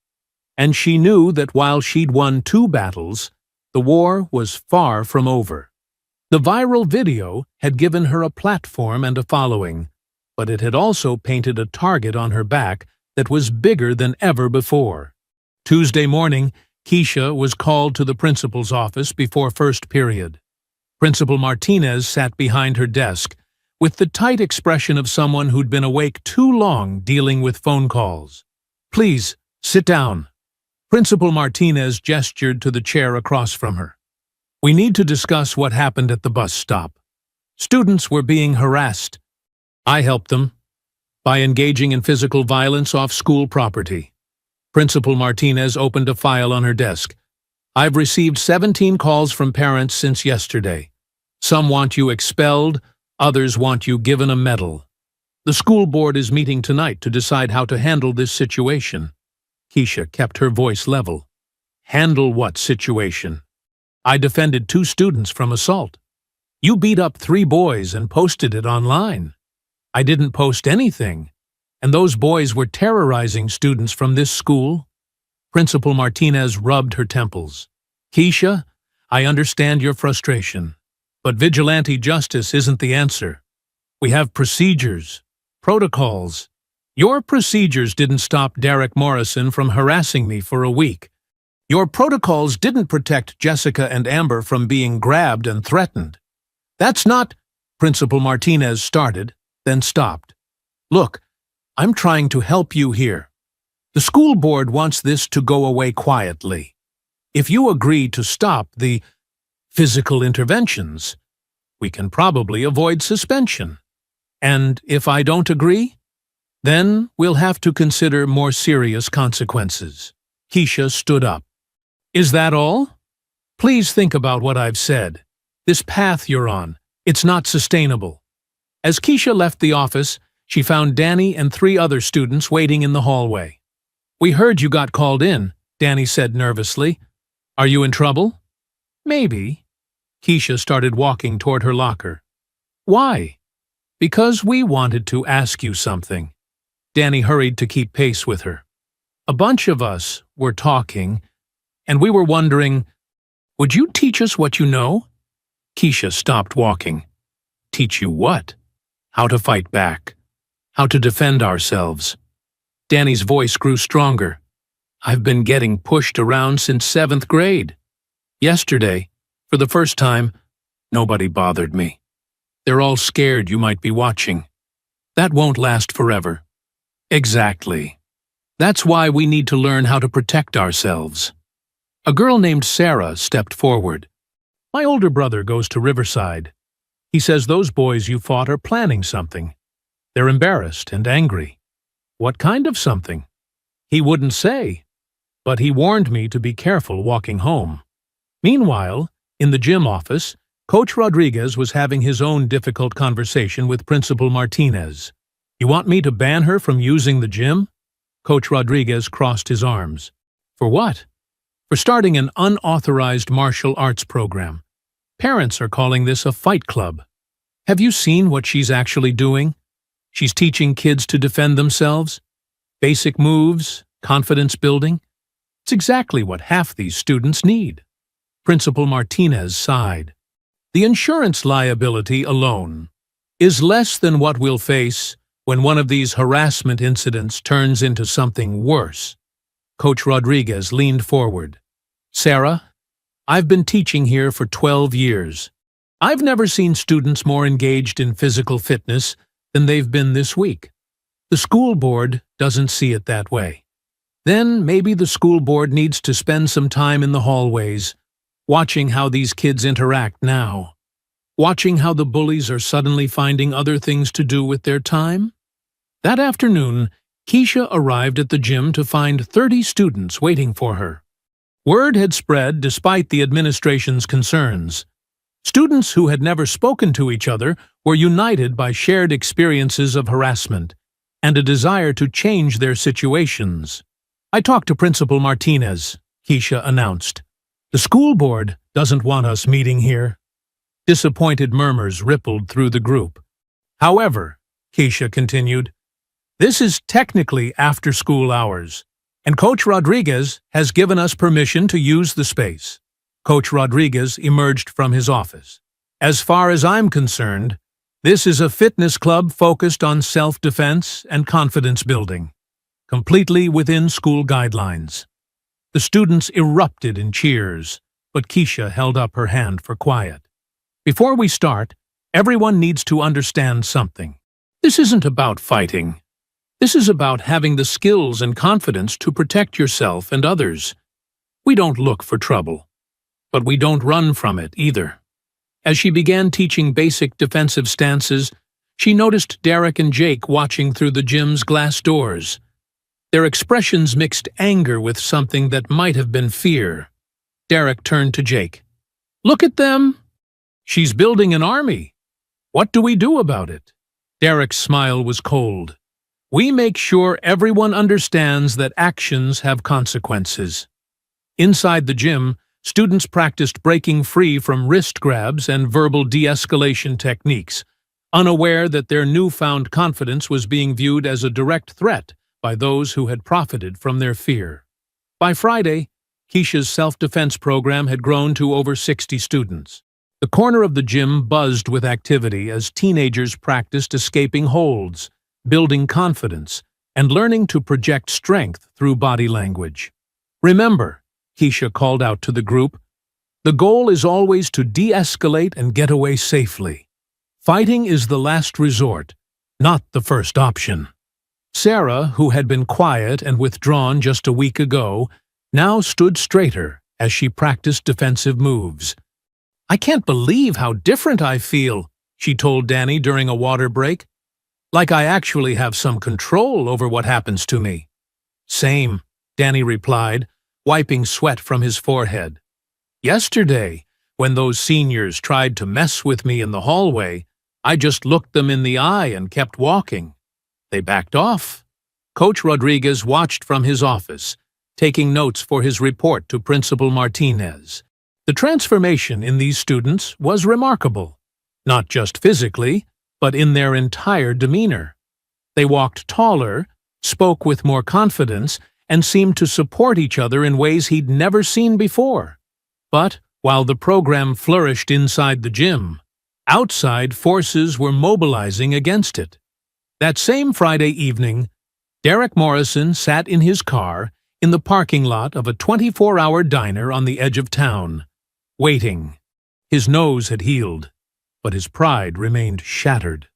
A: And she knew that while she'd won 2 battles, the war was far from over. The viral video had given her a platform and a following, but it had also painted a target on her back that was bigger than ever before. Tuesday morning, Keisha was called to the principal's office before first period. Principal Martinez sat behind her desk, with the tight expression of someone who'd been awake too long dealing with phone calls. "Please, sit down." Principal Martinez gestured to the chair across from her. "We need to discuss what happened at the bus stop. Students were being harassed. I helped them by engaging in physical violence off school property." Principal Martinez opened a file on her desk. "I've received 17 calls from parents since yesterday. Some want you expelled, others want you given a medal. The school board is meeting tonight to decide how to handle this situation." Keisha kept her voice level. "Handle what situation? I defended 2 students from assault. You beat up 3 boys and posted it online. I didn't post anything, and those boys were terrorizing students from this school." Principal Martinez rubbed her temples. "Keisha, I understand your frustration, but vigilante justice isn't the answer. We have procedures, protocols. Your procedures didn't stop Derek Morrison from harassing me for a week. Your protocols didn't protect Jessica and Amber from being grabbed and threatened. That's not—" Principal Martinez started, then stopped. "Look, I'm trying to help you here. The school board wants this to go away quietly. If you agree to stop the physical interventions, we can probably avoid suspension. And if I don't agree, then we'll have to consider more serious consequences." Keisha stood up. "Is that all? Please think about what I've said. This path you're on, it's not sustainable." As Keisha left the office, she found Danny and 3 other students waiting in the hallway. "We heard you got called in," Danny said nervously. "Are you in trouble?" Maybe. Keisha started walking toward her locker. Why? Because we wanted to ask you something. Danny hurried to keep pace with her. A bunch of us were talking, and we were wondering, would you teach us what you know? Keisha stopped walking. Teach you what? How to fight back. How to defend ourselves. Danny's voice grew stronger. I've been getting pushed around since 7th grade. Yesterday, for the first time, nobody bothered me. They're all scared you might be watching. That won't last forever. Exactly. That's why we need to learn how to protect ourselves. A girl named Sarah stepped forward. My older brother goes to Riverside. He says those boys you fought are planning something. They're embarrassed and angry. What kind of something? He wouldn't say, but he warned me to be careful walking home. Meanwhile, in the gym office, Coach Rodriguez was having his own difficult conversation with Principal Martinez. You want me to ban her from using the gym? Coach Rodriguez crossed his arms. For what? For starting an unauthorized martial arts program. Parents are calling this a fight club. Have you seen what she's actually doing? She's teaching kids to defend themselves. Basic moves, confidence building. It's exactly what half these students need. Principal Martinez sighed. The insurance liability alone is less than what we'll face when one of these harassment incidents turns into something worse. Coach Rodriguez leaned forward. Sarah, I've been teaching here for 12 years. I've never seen students more engaged in physical fitness than they've been this week. The school board doesn't see it that way. Then maybe the school board needs to spend some time in the hallways, watching how these kids interact now. Watching how the bullies are suddenly finding other things to do with their time. That afternoon, Keisha arrived at the gym to find 30 students waiting for her. Word had spread despite the administration's concerns. Students who had never spoken to each other were united by shared experiences of harassment and a desire to change their situations. I talked to Principal Martinez, Keisha announced. The school board doesn't want us meeting here. Disappointed murmurs rippled through the group. However, Keisha continued, this is technically after-school hours, and Coach Rodriguez has given us permission to use the space. Coach Rodriguez emerged from his office. As far as I'm concerned, this is a fitness club focused on self-defense and confidence building, completely within school guidelines. The students erupted in cheers, but Keisha held up her hand for quiet. Before we start, everyone needs to understand something. This isn't about fighting. This is about having the skills and confidence to protect yourself and others. We don't look for trouble, but we don't run from it either. As she began teaching basic defensive stances, she noticed Derek and Jake watching through the gym's glass doors. Their expressions mixed anger with something that might have been fear. Derek turned to Jake. Look at them! She's building an army. What do we do about it? Derek's smile was cold. We make sure everyone understands that actions have consequences. Inside the gym, students practiced breaking free from wrist grabs and verbal de-escalation techniques, unaware that their newfound confidence was being viewed as a direct threat by those who had profited from their fear. By Friday, Keisha's self-defense program had grown to over 60 students. The corner of the gym buzzed with activity as teenagers practiced escaping holds, building confidence, and learning to project strength through body language. Remember, Keisha called out to the group, the goal is always to de-escalate and get away safely. Fighting is the last resort, not the first option. Sarah, who had been quiet and withdrawn just a week ago, now stood straighter as she practiced defensive moves. I can't believe how different I feel, she told Danny during a water break. Like I actually have some control over what happens to me. Same, Danny replied, wiping sweat from his forehead. Yesterday, when those seniors tried to mess with me in the hallway, I just looked them in the eye and kept walking. They backed off. Coach Rodriguez watched from his office, taking notes for his report to Principal Martinez. The transformation in these students was remarkable, not just physically, but in their entire demeanor. They walked taller, spoke with more confidence, and seemed to support each other in ways he'd never seen before. But while the program flourished inside the gym, outside forces were mobilizing against it. That same Friday evening, Derek Morrison sat in his car in the parking lot of a 24-hour diner on the edge of town, waiting. His nose had healed, but his pride remained shattered.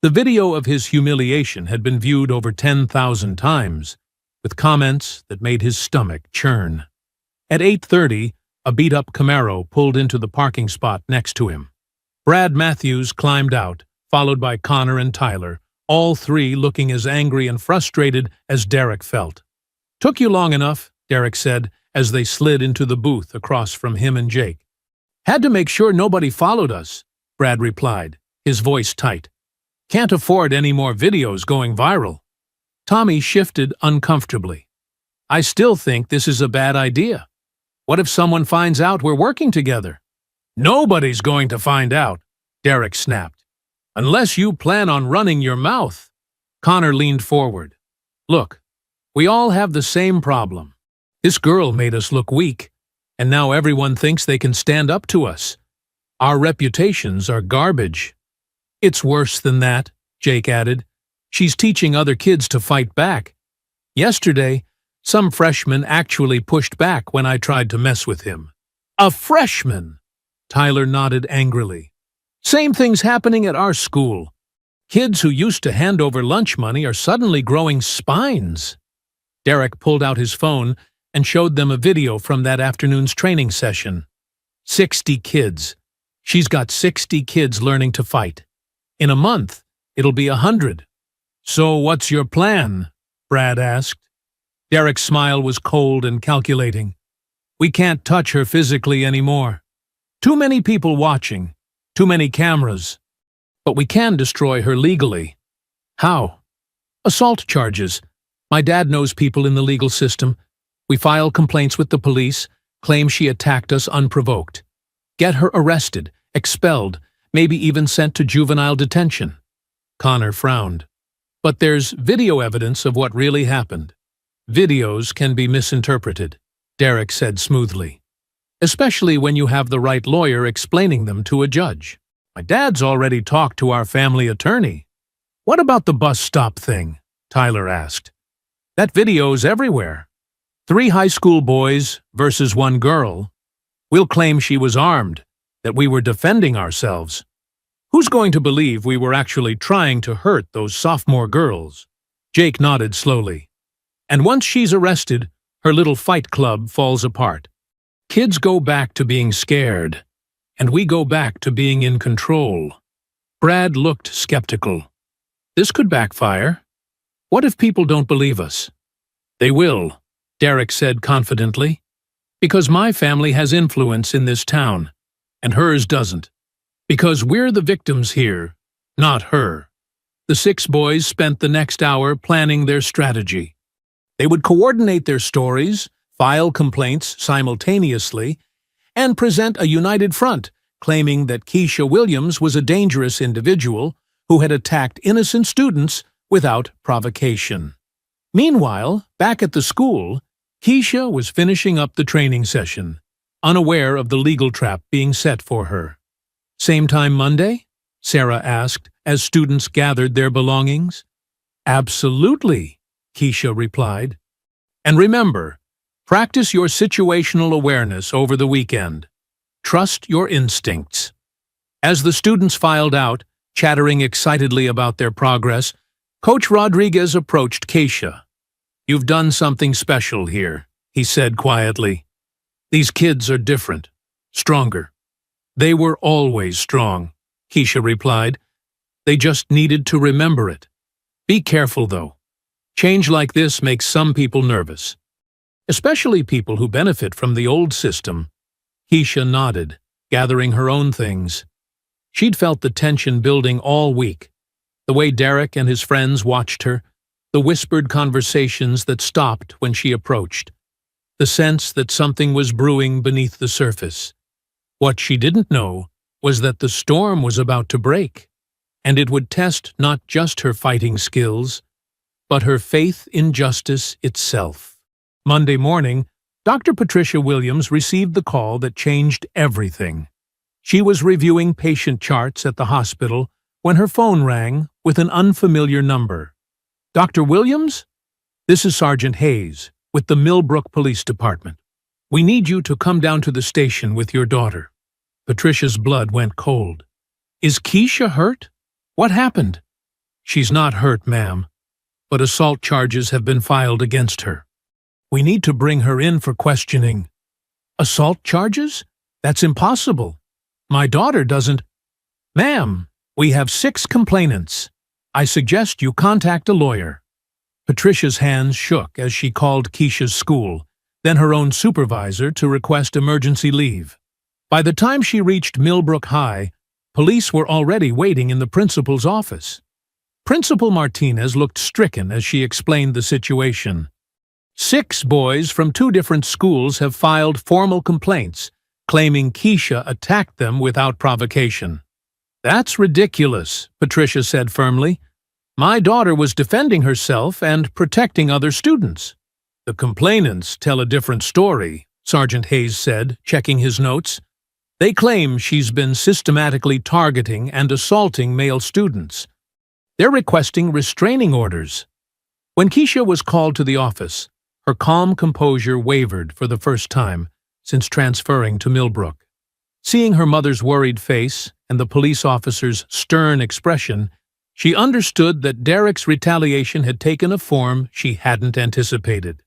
A: The video of his humiliation had been viewed over 10,000 times, with comments that made his stomach churn. At 8:30, a beat-up Camaro pulled into the parking spot next to him. Brad Matthews climbed out, followed by Connor and Tyler, all three looking as angry and frustrated as Derek felt. "Took you long enough," Derek said, as they slid into the booth across from him and Jake. "Had to make sure nobody followed us," Brad replied, his voice tight. "Can't afford any more videos going viral." Tommy shifted uncomfortably. "I still think this is a bad idea. What if someone finds out we're working together?" "Nobody's going to find out," Derek snapped. "Unless you plan on running your mouth." Connor leaned forward. "Look, we all have the same problem. This girl made us look weak, and now everyone thinks they can stand up to us. Our reputations are garbage." "It's worse than that," Jake added. "She's teaching other kids to fight back. Yesterday, some freshman actually pushed back when I tried to mess with him." "A freshman?" Tyler nodded angrily. "Same thing's happening at our school. Kids who used to hand over lunch money are suddenly growing spines." Derek pulled out his phone and showed them a video from that afternoon's training session. 60 kids. She's got 60 kids learning to fight. In a month, it'll be 100. "So what's your plan?" Brad asked. Derek's smile was cold and calculating. "We can't touch her physically anymore. Too many people watching, too many cameras. But we can destroy her legally." "How?" "Assault charges. My dad knows people in the legal system. We file complaints with the police, claim she attacked us unprovoked. Get her arrested, expelled, maybe even sent to juvenile detention." Connor frowned. "But there's video evidence of what really happened." "Videos can be misinterpreted," Derek said smoothly. "Especially when you have the right lawyer explaining them to a judge. My dad's already talked to our family attorney." "What about the bus stop thing?" Tyler asked. "That video's everywhere. 3 high school boys versus 1 girl. We'll claim she was armed, that we were defending ourselves. Who's going to believe we were actually trying to hurt those sophomore girls?" Jake nodded slowly. "And once she's arrested, her little fight club falls apart. Kids go back to being scared, and we go back to being in control." Brad looked skeptical. "This could backfire. What if people don't believe us?" "They will," Derek said confidently, "because my family has influence in this town, and hers doesn't. Because we're the victims here, not her." The 6 boys spent the next hour planning their strategy. They would coordinate their stories, file complaints simultaneously, and present a united front, claiming that Keisha Williams was a dangerous individual who had attacked innocent students without provocation. Meanwhile, back at the school, Keisha was finishing up the training session, unaware of the legal trap being set for her. "Same time Monday?" Sarah asked as students gathered their belongings. "Absolutely," Keisha replied. "And remember, practice your situational awareness over the weekend. Trust your instincts." As the students filed out, chattering excitedly about their progress, Coach Rodriguez approached Keisha. "You've done something special here," he said quietly. "These kids are different, stronger." "They were always strong," Keisha replied. "They just needed to remember it. Be careful, though. Change like this makes some people nervous, especially people who benefit from the old system." Keisha nodded, gathering her own things. She'd felt the tension building all week. The way Derek and his friends watched her, the whispered conversations that stopped when she approached, the sense that something was brewing beneath the surface. What she didn't know was that the storm was about to break, and it would test not just her fighting skills, but her faith in justice itself. Monday morning, Dr. Patricia Williams received the call that changed everything. She was reviewing patient charts at the hospital when her phone rang with an unfamiliar number. "Dr. Williams? This is Sergeant Hayes with the Millbrook Police Department. We need you to come down to the station with your daughter." Patricia's blood went cold. "Is Keisha hurt? What happened?" "She's not hurt, ma'am, but assault charges have been filed against her. We need to bring her in for questioning." "Assault charges? That's impossible. My daughter doesn't—" "Ma'am, we have 6 complainants. I suggest you contact a lawyer." Patricia's hands shook as she called Keisha's school, then her own supervisor, to request emergency leave. By the time she reached Millbrook High, police were already waiting in the principal's office. Principal Martinez looked stricken as she explained the situation. 6 boys from 2 different schools have filed formal complaints, claiming Keisha attacked them without provocation. "That's ridiculous," Patricia said firmly. "My daughter was defending herself and protecting other students." "The complainants tell a different story," Sergeant Hayes said, checking his notes. "They claim she's been systematically targeting and assaulting male students. They're requesting restraining orders." When Keisha was called to the office, her calm composure wavered for the first time since transferring to Millbrook. Seeing her mother's worried face and the police officer's stern expression, she understood that Derek's retaliation had taken a form she hadn't anticipated.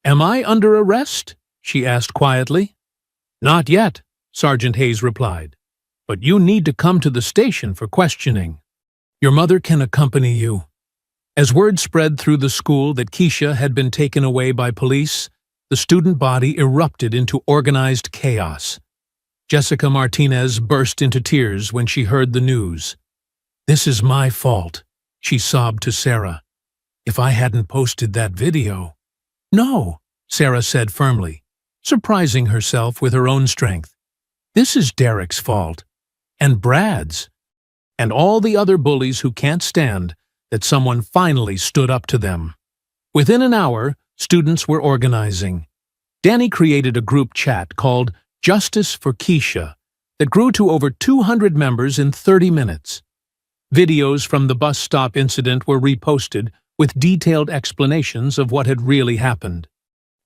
A: "Am I under arrest?" she asked quietly. "Not yet," Sergeant Hayes replied, "but you need to come to the station for questioning. Your mother can accompany you." As word spread through the school that Keisha had been taken away by police, the student body erupted into organized chaos. Jessica Martinez burst into tears when she heard the news. "This is my fault," she sobbed to Sarah. "If I hadn't posted that video—" "No," Sarah said firmly, surprising herself with her own strength. "This is Derek's fault, and Brad's, and all the other bullies who can't stand that someone finally stood up to them." Within an hour, students were organizing. Danny created a group chat called Justice for Keisha that grew to over 200 members in 30 minutes. Videos from the bus stop incident were reposted with detailed explanations of what had really happened.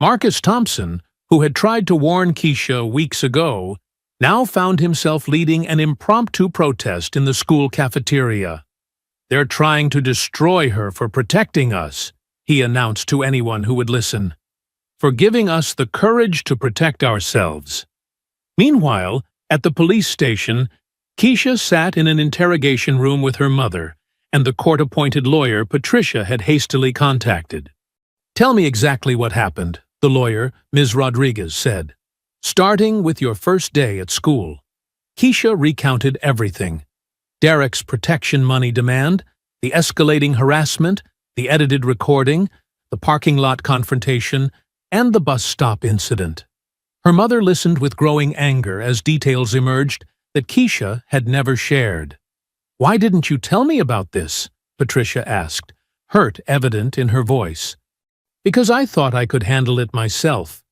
A: Marcus Thompson, who had tried to warn Keisha weeks ago, now found himself leading an impromptu protest in the school cafeteria. "They're trying to destroy her for protecting us," he announced to anyone who would listen, "for giving us the courage to protect ourselves." Meanwhile, at the police station, Keisha sat in an interrogation room with her mother and the court-appointed lawyer Patricia had hastily contacted. "Tell me exactly what happened," the lawyer, Ms. Rodriguez, said. "Starting with your first day at school." Keisha recounted everything: Derek's protection money demand, the escalating harassment, the edited recording, the parking lot confrontation, and the bus stop incident. Her mother listened with growing anger as details emerged that Keisha had never shared. "Why didn't you tell me about this?" Patricia asked, hurt evident in her voice. "Because I thought I could handle it myself,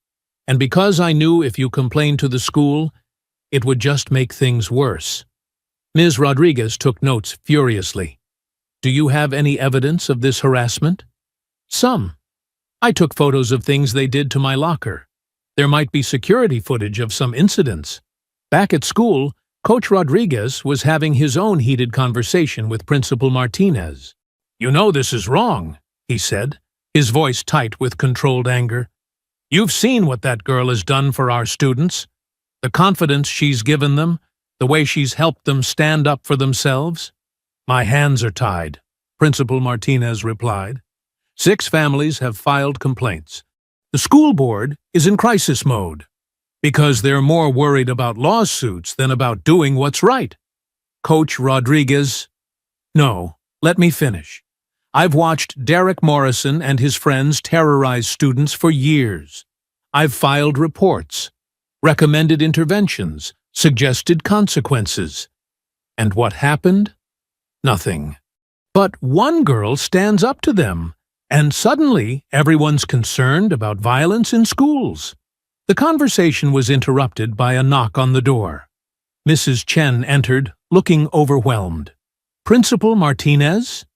A: and because I knew if you complained to the school, it would just make things worse." Ms. Rodriguez took notes furiously. "Do you have any evidence of this harassment?" "Some. I took photos of things they did to my locker. There might be security footage of some incidents." Back at school, Coach Rodriguez was having his own heated conversation with Principal Martinez. "You know this is wrong," he said, his voice tight with controlled anger. "You've seen what that girl has done for our students, the confidence she's given them, the way she's helped them stand up for themselves." "My hands are tied," Principal Martinez replied. 6 families have filed complaints. The school board is in crisis mode because they're more worried about lawsuits than about doing what's right. Coach Rodriguez— No, let me finish. I've watched Derek Morrison and his friends terrorize students for years. I've filed reports, recommended interventions, suggested consequences. And what happened? Nothing. But one girl stands up to them, and suddenly everyone's concerned about violence in schools. The conversation was interrupted by a knock on the door. Mrs. Chen entered, looking overwhelmed. Principal Martinez?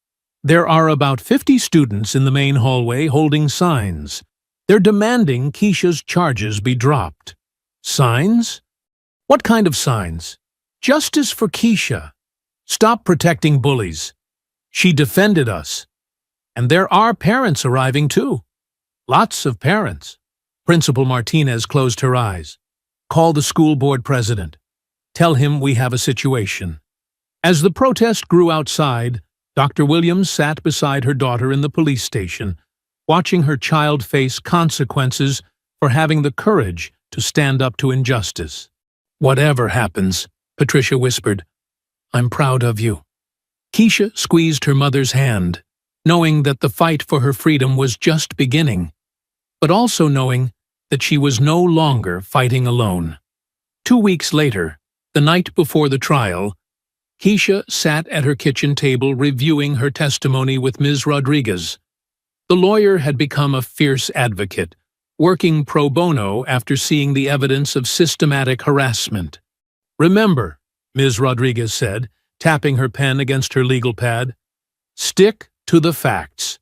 A: There are about 50 students in the main hallway holding signs. They're demanding Keisha's charges be dropped. Signs? What kind of signs? Justice for Keisha. Stop protecting bullies. She defended us. And there are parents arriving too. Lots of parents. Principal Martinez closed her eyes. Call the school board president. Tell him we have a situation. As the protest grew outside, Dr. Williams sat beside her daughter in the police station, watching her child face consequences for having the courage to stand up to injustice. Whatever happens, Patricia whispered, I'm proud of you. Keisha squeezed her mother's hand, knowing that the fight for her freedom was just beginning, but also knowing that she was no longer fighting alone. 2 weeks later, the night before the trial, Keisha sat at her kitchen table reviewing her testimony with Ms. Rodriguez. The lawyer had become a fierce advocate, working pro bono after seeing the evidence of systematic harassment. Remember, Ms. Rodriguez said, tapping her pen against her legal pad, stick to the facts.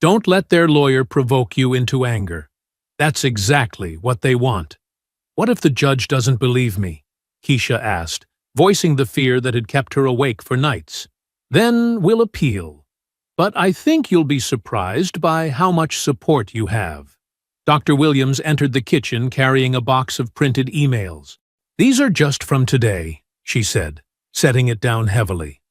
A: Don't let their lawyer provoke you into anger. That's exactly what they want. What if the judge doesn't believe me? Keisha asked, voicing the fear that had kept her awake for nights. Then we'll appeal. But I think you'll be surprised by how much support you have. Dr. Williams entered the kitchen carrying a box of printed emails. These are just from today, she said, setting it down heavily.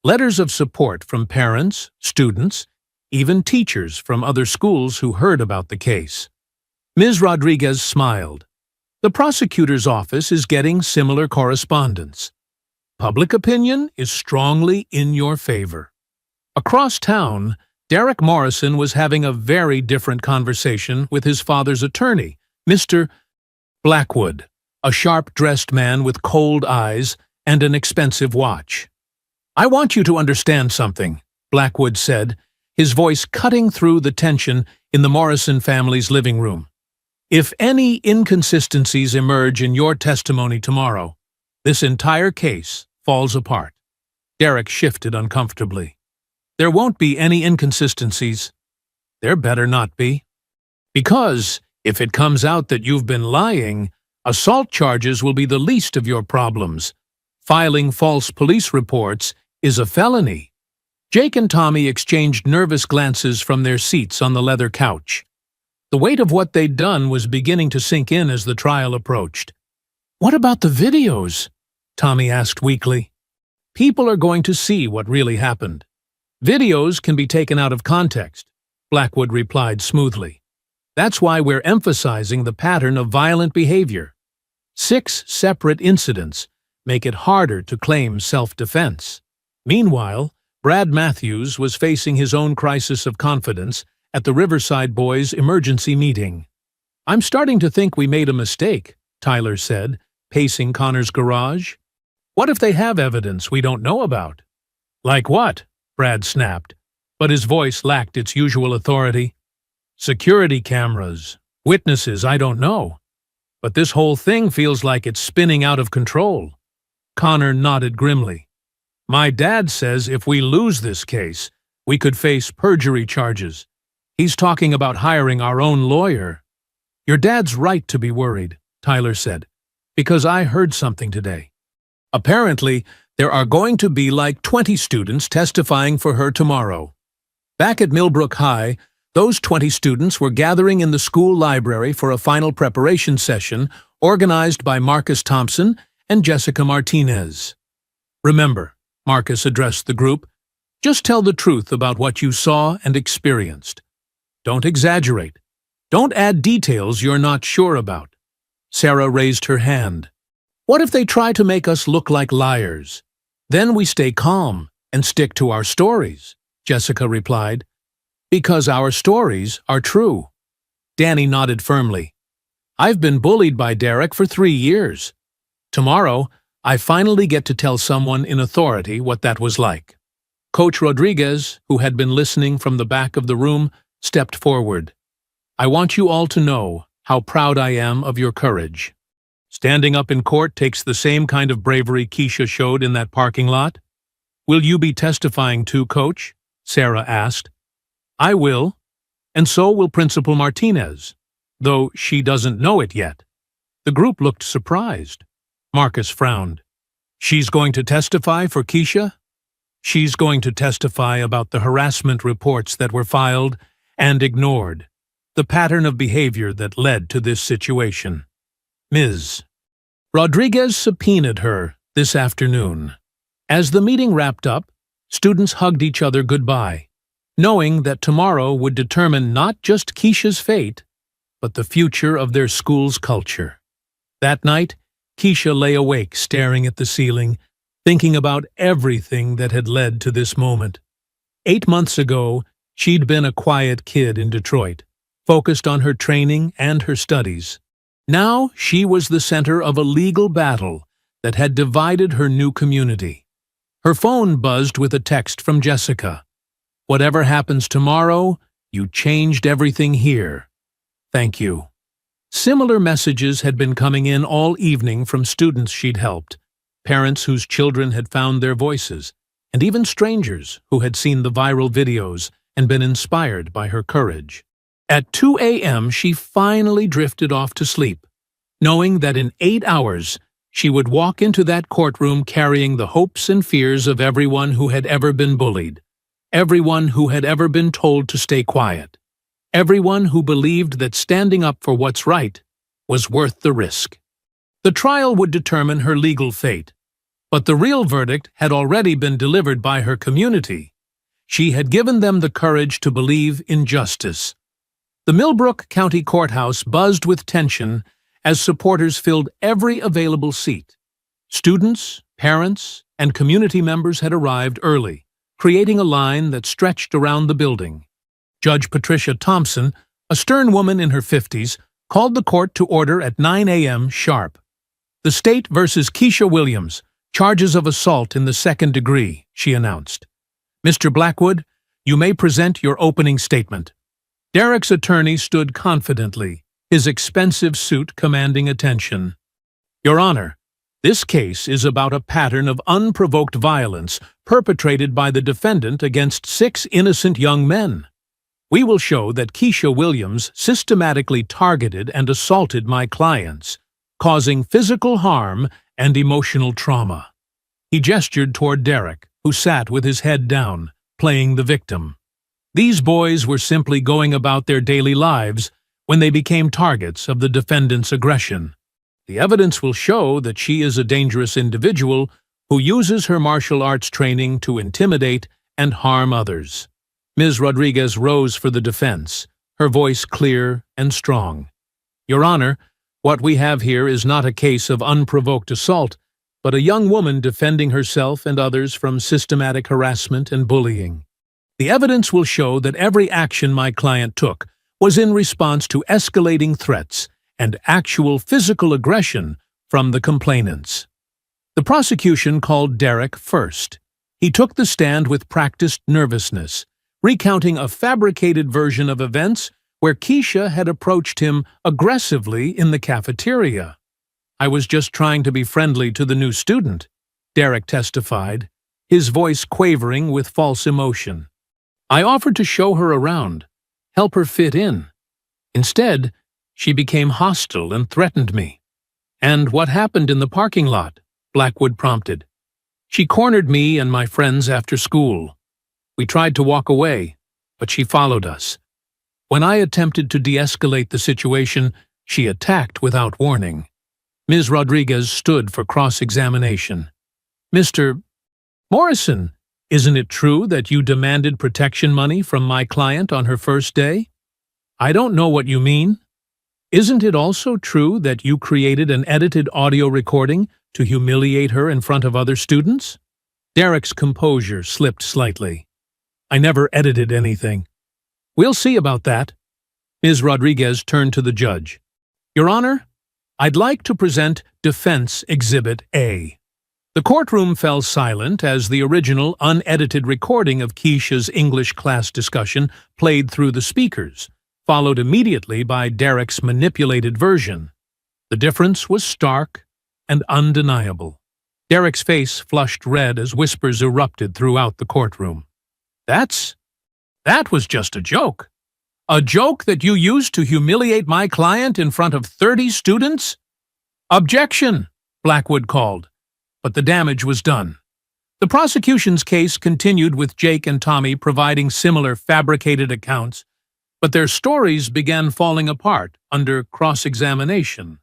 A: Letters of support from parents, students, even teachers from other schools who heard about the case. Ms. Rodriguez smiled. The prosecutor's office is getting similar correspondence. Public opinion is strongly in your favor. Across town, Derek Morrison was having a very different conversation with his father's attorney, Mr. Blackwood, a sharp-dressed man with cold eyes and an expensive watch. I want you to understand something, Blackwood said, his voice cutting through the tension in the Morrison family's living room. If any inconsistencies emerge in your testimony tomorrow, this entire case falls apart. Derek shifted uncomfortably. There won't be any inconsistencies. There better not be. Because if it comes out that you've been lying, assault charges will be the least of your problems. Filing false police reports is a felony. Jake and Tommy exchanged nervous glances from their seats on the leather couch. The weight of what they'd done was beginning to sink in as the trial approached. What about the videos? Tommy asked weakly. People are going to see what really happened. Videos can be taken out of context, Blackwood replied smoothly. That's why we're emphasizing the pattern of violent behavior. 6 separate incidents make it harder to claim self-defense. Meanwhile, Brad Matthews was facing his own crisis of confidence at the Riverside Boys' emergency meeting. I'm starting to think we made a mistake, Tyler said, pacing Connor's garage. What if they have evidence we don't know about? Like what? Brad snapped, but his voice lacked its usual authority. Security cameras, witnesses, I don't know. But this whole thing feels like it's spinning out of control. Connor nodded grimly. My dad says if we lose this case, we could face perjury charges. He's talking about hiring our own lawyer. Your dad's right to be worried, Tyler said, because I heard something today. Apparently, there are going to be like 20 students testifying for her tomorrow. Back at Millbrook High, those 20 students were gathering in the school library for a final preparation session organized by Marcus Thompson and Jessica Martinez. Remember, Marcus addressed the group, just tell the truth about what you saw and experienced. Don't exaggerate. Don't add details you're not sure about. Sarah raised her hand. What if they try to make us look like liars? Then we stay calm and stick to our stories, Jessica replied. Because our stories are true. Danny nodded firmly. I've been bullied by Derek for 3 years. Tomorrow, I finally get to tell someone in authority what that was like. Coach Rodriguez, who had been listening from the back of the room, stepped forward. I want you all to know how proud I am of your courage. Standing up in court takes the same kind of bravery Keisha showed in that parking lot. Will you be testifying too, Coach? Sarah asked. I will, and so will Principal Martinez, though she doesn't know it yet. The group looked surprised. Marcus frowned. She's going to testify for Keisha? She's going to testify about the harassment reports that were filed and ignored, the pattern of behavior that led to this situation. Ms. Rodriguez subpoenaed her this afternoon. As the meeting wrapped up, students hugged each other goodbye, knowing that tomorrow would determine not just Keisha's fate, but the future of their school's culture. That night, Keisha lay awake staring at the ceiling, thinking about everything that had led to this moment. 8 months ago, she'd been a quiet kid in Detroit, focused on her training and her studies. Now she was the center of a legal battle that had divided her new community. Her phone buzzed with a text from Jessica. Whatever happens tomorrow, you changed everything here. Thank you. Similar messages had been coming in all evening from students she'd helped, parents whose children had found their voices, and even strangers who had seen the viral videos and been inspired by her courage. At 2 a.m., she finally drifted off to sleep, knowing that in 8 hours she would walk into that courtroom carrying the hopes and fears of everyone who had ever been bullied, everyone who had ever been told to stay quiet, everyone who believed that standing up for what's right was worth the risk. The trial would determine her legal fate, but the real verdict had already been delivered by her community. She had given them the courage to believe in justice. The Millbrook County Courthouse buzzed with tension as supporters filled every available seat. Students, parents, and community members had arrived early, creating a line that stretched around the building. Judge Patricia Thompson, a stern woman in her 50s, called the court to order at 9 a.m. sharp. The state versus Keisha Williams, charges of assault in the 2nd degree, she announced. Mr. Blackwood, you may present your opening statement. Derek's attorney stood confidently, his expensive suit commanding attention. Your Honor, this case is about a pattern of unprovoked violence perpetrated by the defendant against 6 innocent young men. We will show that Keisha Williams systematically targeted and assaulted my clients, causing physical harm and emotional trauma. He gestured toward Derek, who sat with his head down, playing the victim. These boys were simply going about their daily lives when they became targets of the defendant's aggression. The evidence will show that she is a dangerous individual who uses her martial arts training to intimidate and harm others. Ms. Rodriguez rose for the defense, her voice clear and strong. Your Honor, what we have here is not a case of unprovoked assault, but a young woman defending herself and others from systematic harassment and bullying. The evidence will show that every action my client took was in response to escalating threats and actual physical aggression from the complainants. The prosecution called Derek first. He took the stand with practiced nervousness, recounting a fabricated version of events where Keisha had approached him aggressively in the cafeteria. I was just trying to be friendly to the new student, Derek testified, his voice quavering with false emotion. I offered to show her around, help her fit in. Instead, she became hostile and threatened me. And what happened in the parking lot? Blackwood prompted. She cornered me and my friends after school. We tried to walk away, but she followed us. When I attempted to de-escalate the situation, she attacked without warning. Ms. Rodriguez stood for cross-examination. Mr. Morrison, isn't it true that you demanded protection money from my client on her first day? I don't know what you mean. Isn't it also true that you created an edited audio recording to humiliate her in front of other students? Derek's composure slipped slightly. I never edited anything. We'll see about that. Ms. Rodriguez turned to the judge. Your Honor, I'd like to present Defense Exhibit A. The courtroom fell silent as the original, unedited recording of Keisha's English class discussion played through the speakers, followed immediately by Derek's manipulated version. The difference was stark and undeniable. Derek's face flushed red as whispers erupted throughout the courtroom. That was just a joke. A joke that you used to humiliate my client in front of 30 students? Objection, Blackwood called, but the damage was done. The prosecution's case continued with Jake and Tommy providing similar fabricated accounts, but their stories began falling apart under cross-examination.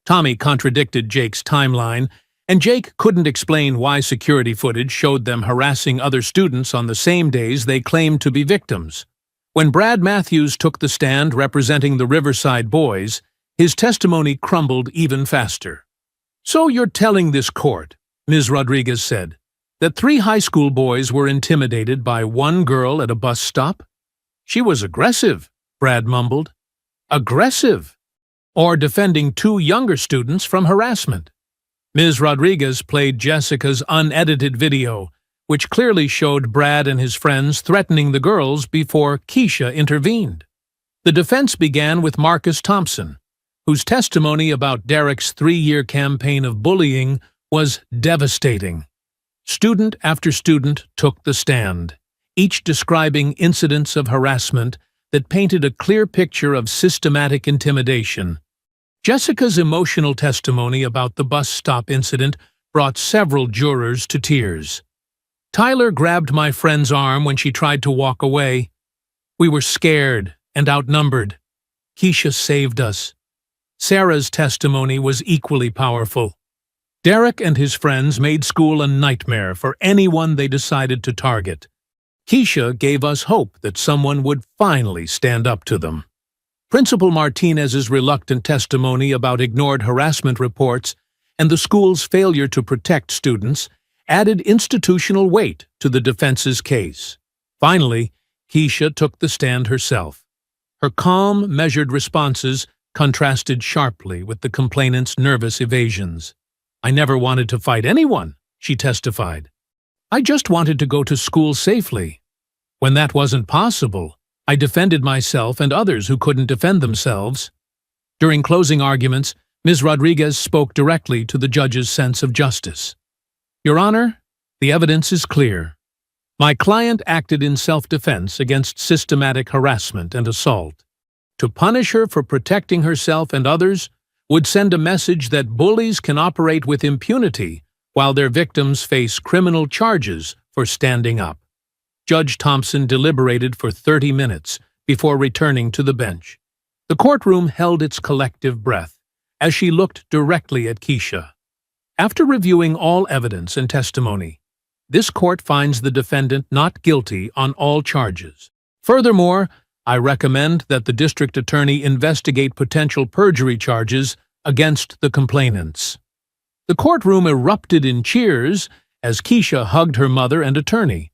A: Tommy contradicted Jake's timeline, and Jake couldn't explain why security footage showed them harassing other students on the same days they claimed to be victims. When Brad Matthews took the stand representing the Riverside boys, his testimony crumbled even faster. "So you're telling this court," Ms. Rodriguez said, "that 3 high school boys were intimidated by one girl at a bus stop?" "She was aggressive," Brad mumbled. "Aggressive? Or defending 2 younger students from harassment?" Ms. Rodriguez played Jessica's unedited video, which clearly showed Brad and his friends threatening the girls before Keisha intervened. The defense began with Marcus Thompson, whose testimony about Derek's 3-year campaign of bullying was devastating. Student after student took the stand, each describing incidents of harassment that painted a clear picture of systematic intimidation. Jessica's emotional testimony about the bus stop incident brought several jurors to tears. "Tyler grabbed my friend's arm when she tried to walk away. We were scared and outnumbered. Keisha saved us." Sarah's testimony was equally powerful. Derek and his friends made school a nightmare for anyone they decided to target. Keisha gave us hope that someone would finally stand up to them. Principal Martinez's reluctant testimony about ignored harassment reports and the school's failure to protect students added institutional weight to the defense's case. Finally, Keisha took the stand herself. Her calm, measured responses contrasted sharply with the complainant's nervous evasions. "I never wanted to fight anyone," she testified. "I just wanted to go to school safely. When that wasn't possible, I defended myself and others who couldn't defend themselves." During closing arguments, Ms. Rodriguez spoke directly to the judge's sense of justice. "Your Honor, the evidence is clear. My client acted in self-defense against systematic harassment and assault. To punish her for protecting herself and others would send a message that bullies can operate with impunity while their victims face criminal charges for standing up." Judge Thompson deliberated for 30 minutes before returning to the bench. The courtroom held its collective breath as she looked directly at Keisha. "After reviewing all evidence and testimony, this court finds the defendant not guilty on all charges. Furthermore, I recommend that the district attorney investigate potential perjury charges against the complainants." The courtroom erupted in cheers as Keisha hugged her mother and attorney,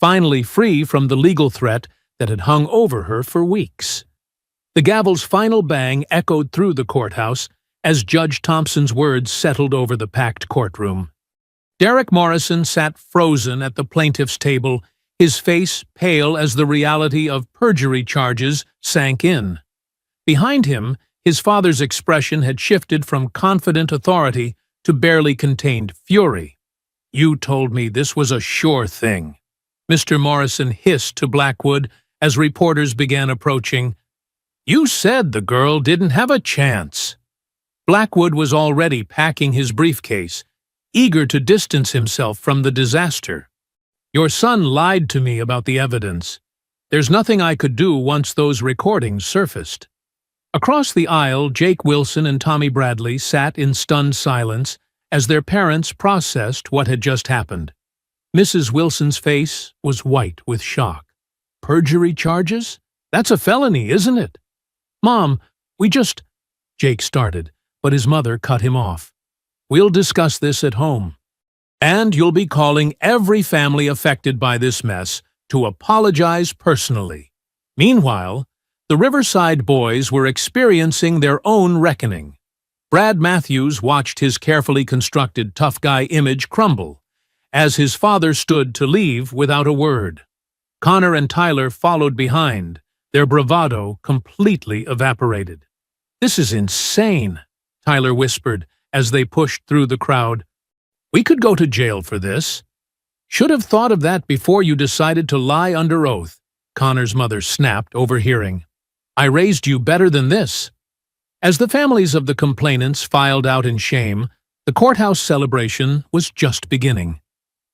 A: finally free from the legal threat that had hung over her for weeks. The gavel's final bang echoed through the courthouse as Judge Thompson's words settled over the packed courtroom. Derek Morrison sat frozen at the plaintiff's table, his face pale as the reality of perjury charges sank in. Behind him, his father's expression had shifted from confident authority to barely contained fury. "You told me this was a sure thing," Mr. Morrison hissed to Blackwood as reporters began approaching. "You said the girl didn't have a chance." Blackwood was already packing his briefcase, eager to distance himself from the disaster. "Your son lied to me about the evidence. There's nothing I could do once those recordings surfaced." Across the aisle, Jake Wilson and Tommy Bradley sat in stunned silence as their parents processed what had just happened. Mrs. Wilson's face was white with shock. "Perjury charges? That's a felony, isn't it?" "Mom, Jake started, but his mother cut him off. "We'll discuss this at home. And you'll be calling every family affected by this mess to apologize personally." Meanwhile, the Riverside boys were experiencing their own reckoning. Brad Matthews watched his carefully constructed tough guy image crumble as his father stood to leave without a word. Connor and Tyler followed behind, their bravado completely evaporated. "This is insane," Tyler whispered as they pushed through the crowd. "We could go to jail for this." "Should have thought of that before you decided to lie under oath," Connor's mother snapped, overhearing. "I raised you better than this." As the families of the complainants filed out in shame, the courthouse celebration was just beginning.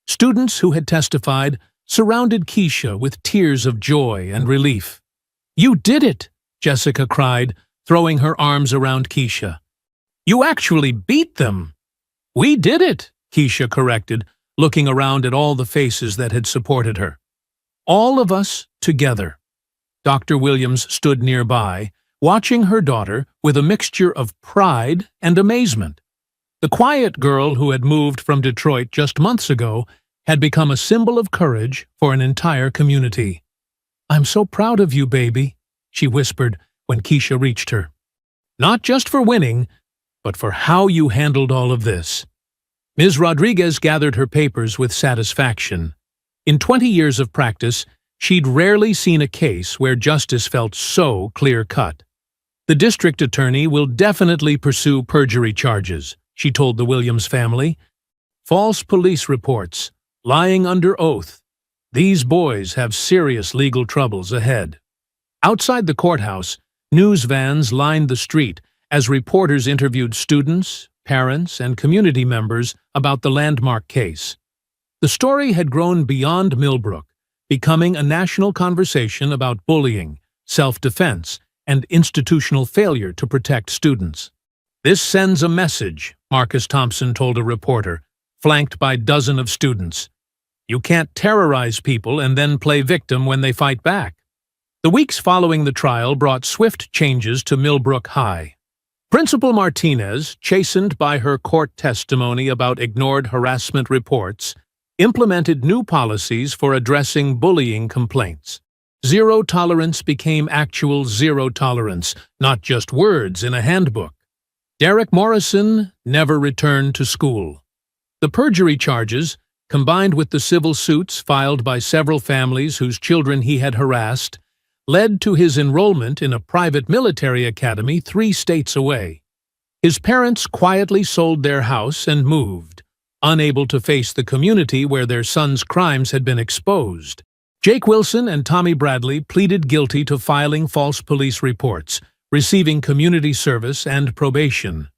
A: Students who had testified surrounded Keisha with tears of joy and relief. "You did it!" Jessica cried, throwing her arms around Keisha. "You actually beat them!" "We did it," Keisha corrected, looking around at all the faces that had supported her. "All of us together." Dr. Williams stood nearby, watching her daughter with a mixture of pride and amazement. The quiet girl who had moved from Detroit just months ago had become a symbol of courage for an entire community. "I'm so proud of you, baby," she whispered when Keisha reached her. "Not just for winning, but for how you handled all of this." Ms. Rodriguez gathered her papers with satisfaction. In 20 years of practice, she'd rarely seen a case where justice felt so clear-cut. "The district attorney will definitely pursue perjury charges," she told the Williams family. "False police reports, lying under oath. These boys have serious legal troubles ahead." Outside the courthouse, news vans lined the street as reporters interviewed students, parents, and community members about the landmark case. The story had grown beyond Millbrook, becoming a national conversation about bullying, self-defense, and institutional failure to protect students. "This sends a message," Marcus Thompson told a reporter, flanked by dozens of students. "You can't terrorize people and then play victim when they fight back." The weeks following the trial brought swift changes to Millbrook High. Principal Martinez, chastened by her court testimony about ignored harassment reports, implemented new policies for addressing bullying complaints. Zero tolerance became actual zero tolerance, not just words in a handbook. Derek Morrison never returned to school. The perjury charges, combined with the civil suits filed by several families whose children he had harassed, led to his enrollment in a private military academy 3 states away. His parents quietly sold their house and moved, unable to face the community where their son's crimes had been exposed. Jake Wilson and Tommy Bradley pleaded guilty to filing false police reports, receiving community service and probation.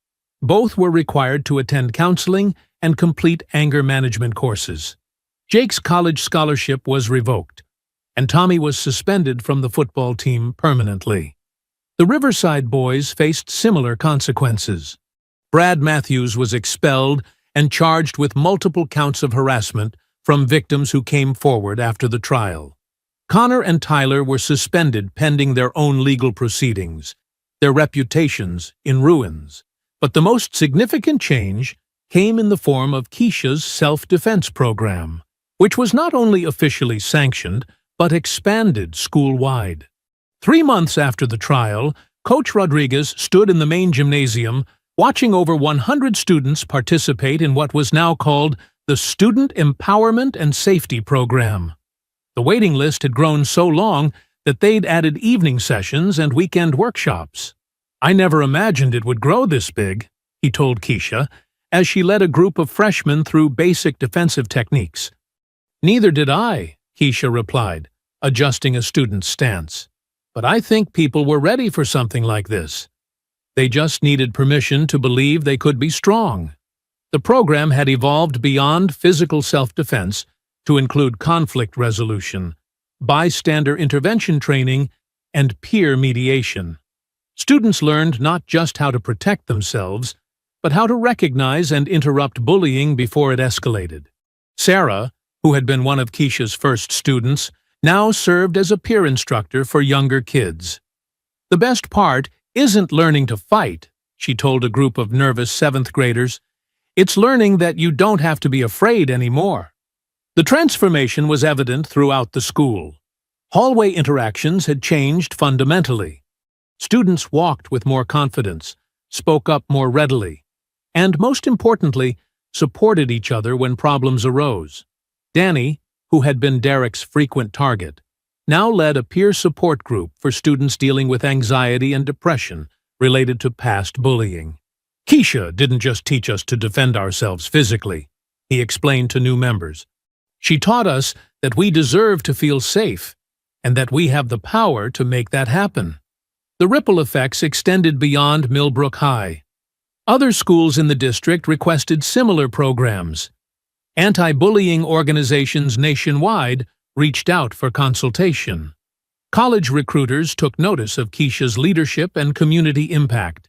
A: Both were required to attend counseling and complete anger management courses. Jake's college scholarship was revoked, and Tommy was suspended from the football team permanently. The Riverside boys faced similar consequences. Brad Matthews was expelled and charged with multiple counts of harassment from victims who came forward after the trial. Connor and Tyler were suspended pending their own legal proceedings, their reputations in ruins. But the most significant change came in the form of Keisha's self-defense program, which was not only officially sanctioned, but expanded school-wide. 3 months after the trial, Coach Rodriguez stood in the main gymnasium, watching over 100 students participate in what was now called the Student Empowerment and Safety Program. The waiting list had grown so long that they'd added evening sessions and weekend workshops. "I never imagined it would grow this big," he told Keisha, as she led a group of freshmen through basic defensive techniques. "Neither did I," Keisha replied, adjusting a student's stance. "But I think people were ready for something like this. They just needed permission to believe they could be strong." The program had evolved beyond physical self-defense to include conflict resolution, bystander intervention training, and peer mediation. Students learned not just how to protect themselves, but how to recognize and interrupt bullying before it escalated. Sarah, who had been one of Keisha's first students, now served as a peer instructor for younger kids. "The best part isn't learning to fight," she told a group of nervous 7th graders. "It's learning that you don't have to be afraid anymore." The transformation was evident throughout the school. Hallway interactions had changed fundamentally. Students walked with more confidence, spoke up more readily, and most importantly, supported each other when problems arose. Danny, who had been Derek's frequent target, now led a peer support group for students dealing with anxiety and depression related to past bullying. Keisha didn't just teach us to defend ourselves physically, he explained to new members. She taught us that we deserve to feel safe, and that we have the power to make that happen. The ripple effects extended beyond Millbrook High. Other schools in the district requested similar programs. Anti-bullying organizations nationwide reached out for consultation. College recruiters took notice of Keisha's leadership and community impact.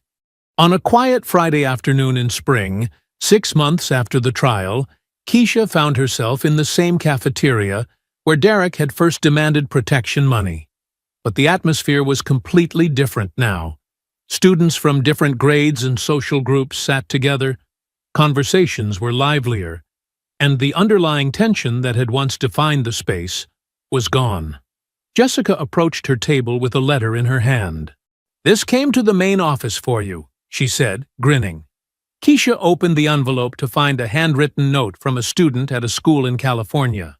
A: On a quiet Friday afternoon in spring, 6 months after the trial, Keisha found herself in the same cafeteria where Derek had first demanded protection money. But the atmosphere was completely different now. Students from different grades and social groups sat together. Conversations were livelier, and the underlying tension that had once defined the space was gone. Jessica approached her table with a letter in her hand. "This came to the main office for you," she said, grinning. Keisha opened the envelope to find a handwritten note from a student at a school in California.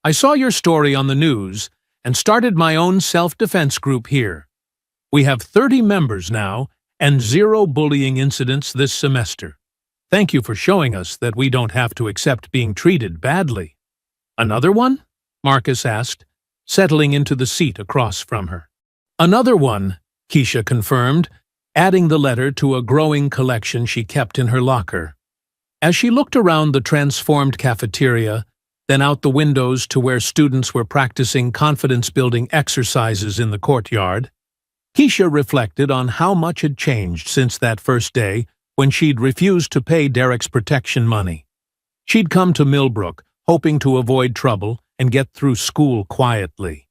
A: "I saw your story on the news and started my own self-defense group here. We have 30 members now and 0 bullying incidents this semester. Thank you for showing us that we don't have to accept being treated badly." "Another one?" Marcus asked, settling into the seat across from her. "Another one," Keisha confirmed, adding the letter to a growing collection she kept in her locker. As she looked around the transformed cafeteria, then out the windows to where students were practicing confidence-building exercises in the courtyard, Keisha reflected on how much had changed since that first day when she'd refused to pay Derek's protection money. She'd come to Millbrook, hoping to avoid trouble and get through school quietly.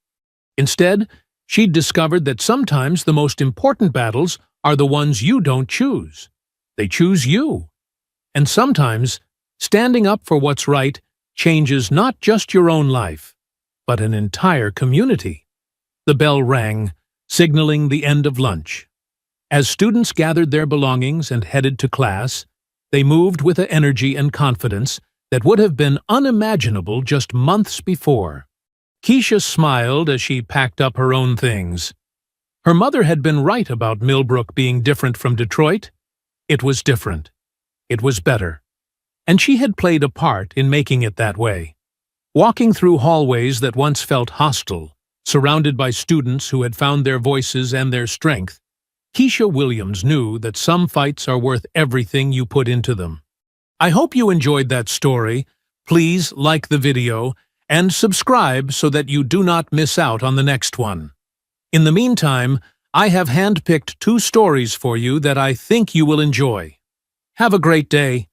A: Instead, she'd discovered that sometimes the most important battles are the ones you don't choose. They choose you. And sometimes, standing up for what's right changes not just your own life, but an entire community. The bell rang, signaling the end of lunch. As students gathered their belongings and headed to class, they moved with an energy and confidence that would have been unimaginable just months before. Keisha smiled as she packed up her own things. Her mother had been right about Millbrook being different from Detroit. It was different. It was better. And she had played a part in making it that way. Walking through hallways that once felt hostile, surrounded by students who had found their voices and their strength, Keisha Williams knew that some fights are worth everything you put into them. I hope you enjoyed that story. Please like the video and subscribe so that you do not miss out on the next one. In the meantime, I have handpicked 2 stories for you that I think you will enjoy. Have a great day.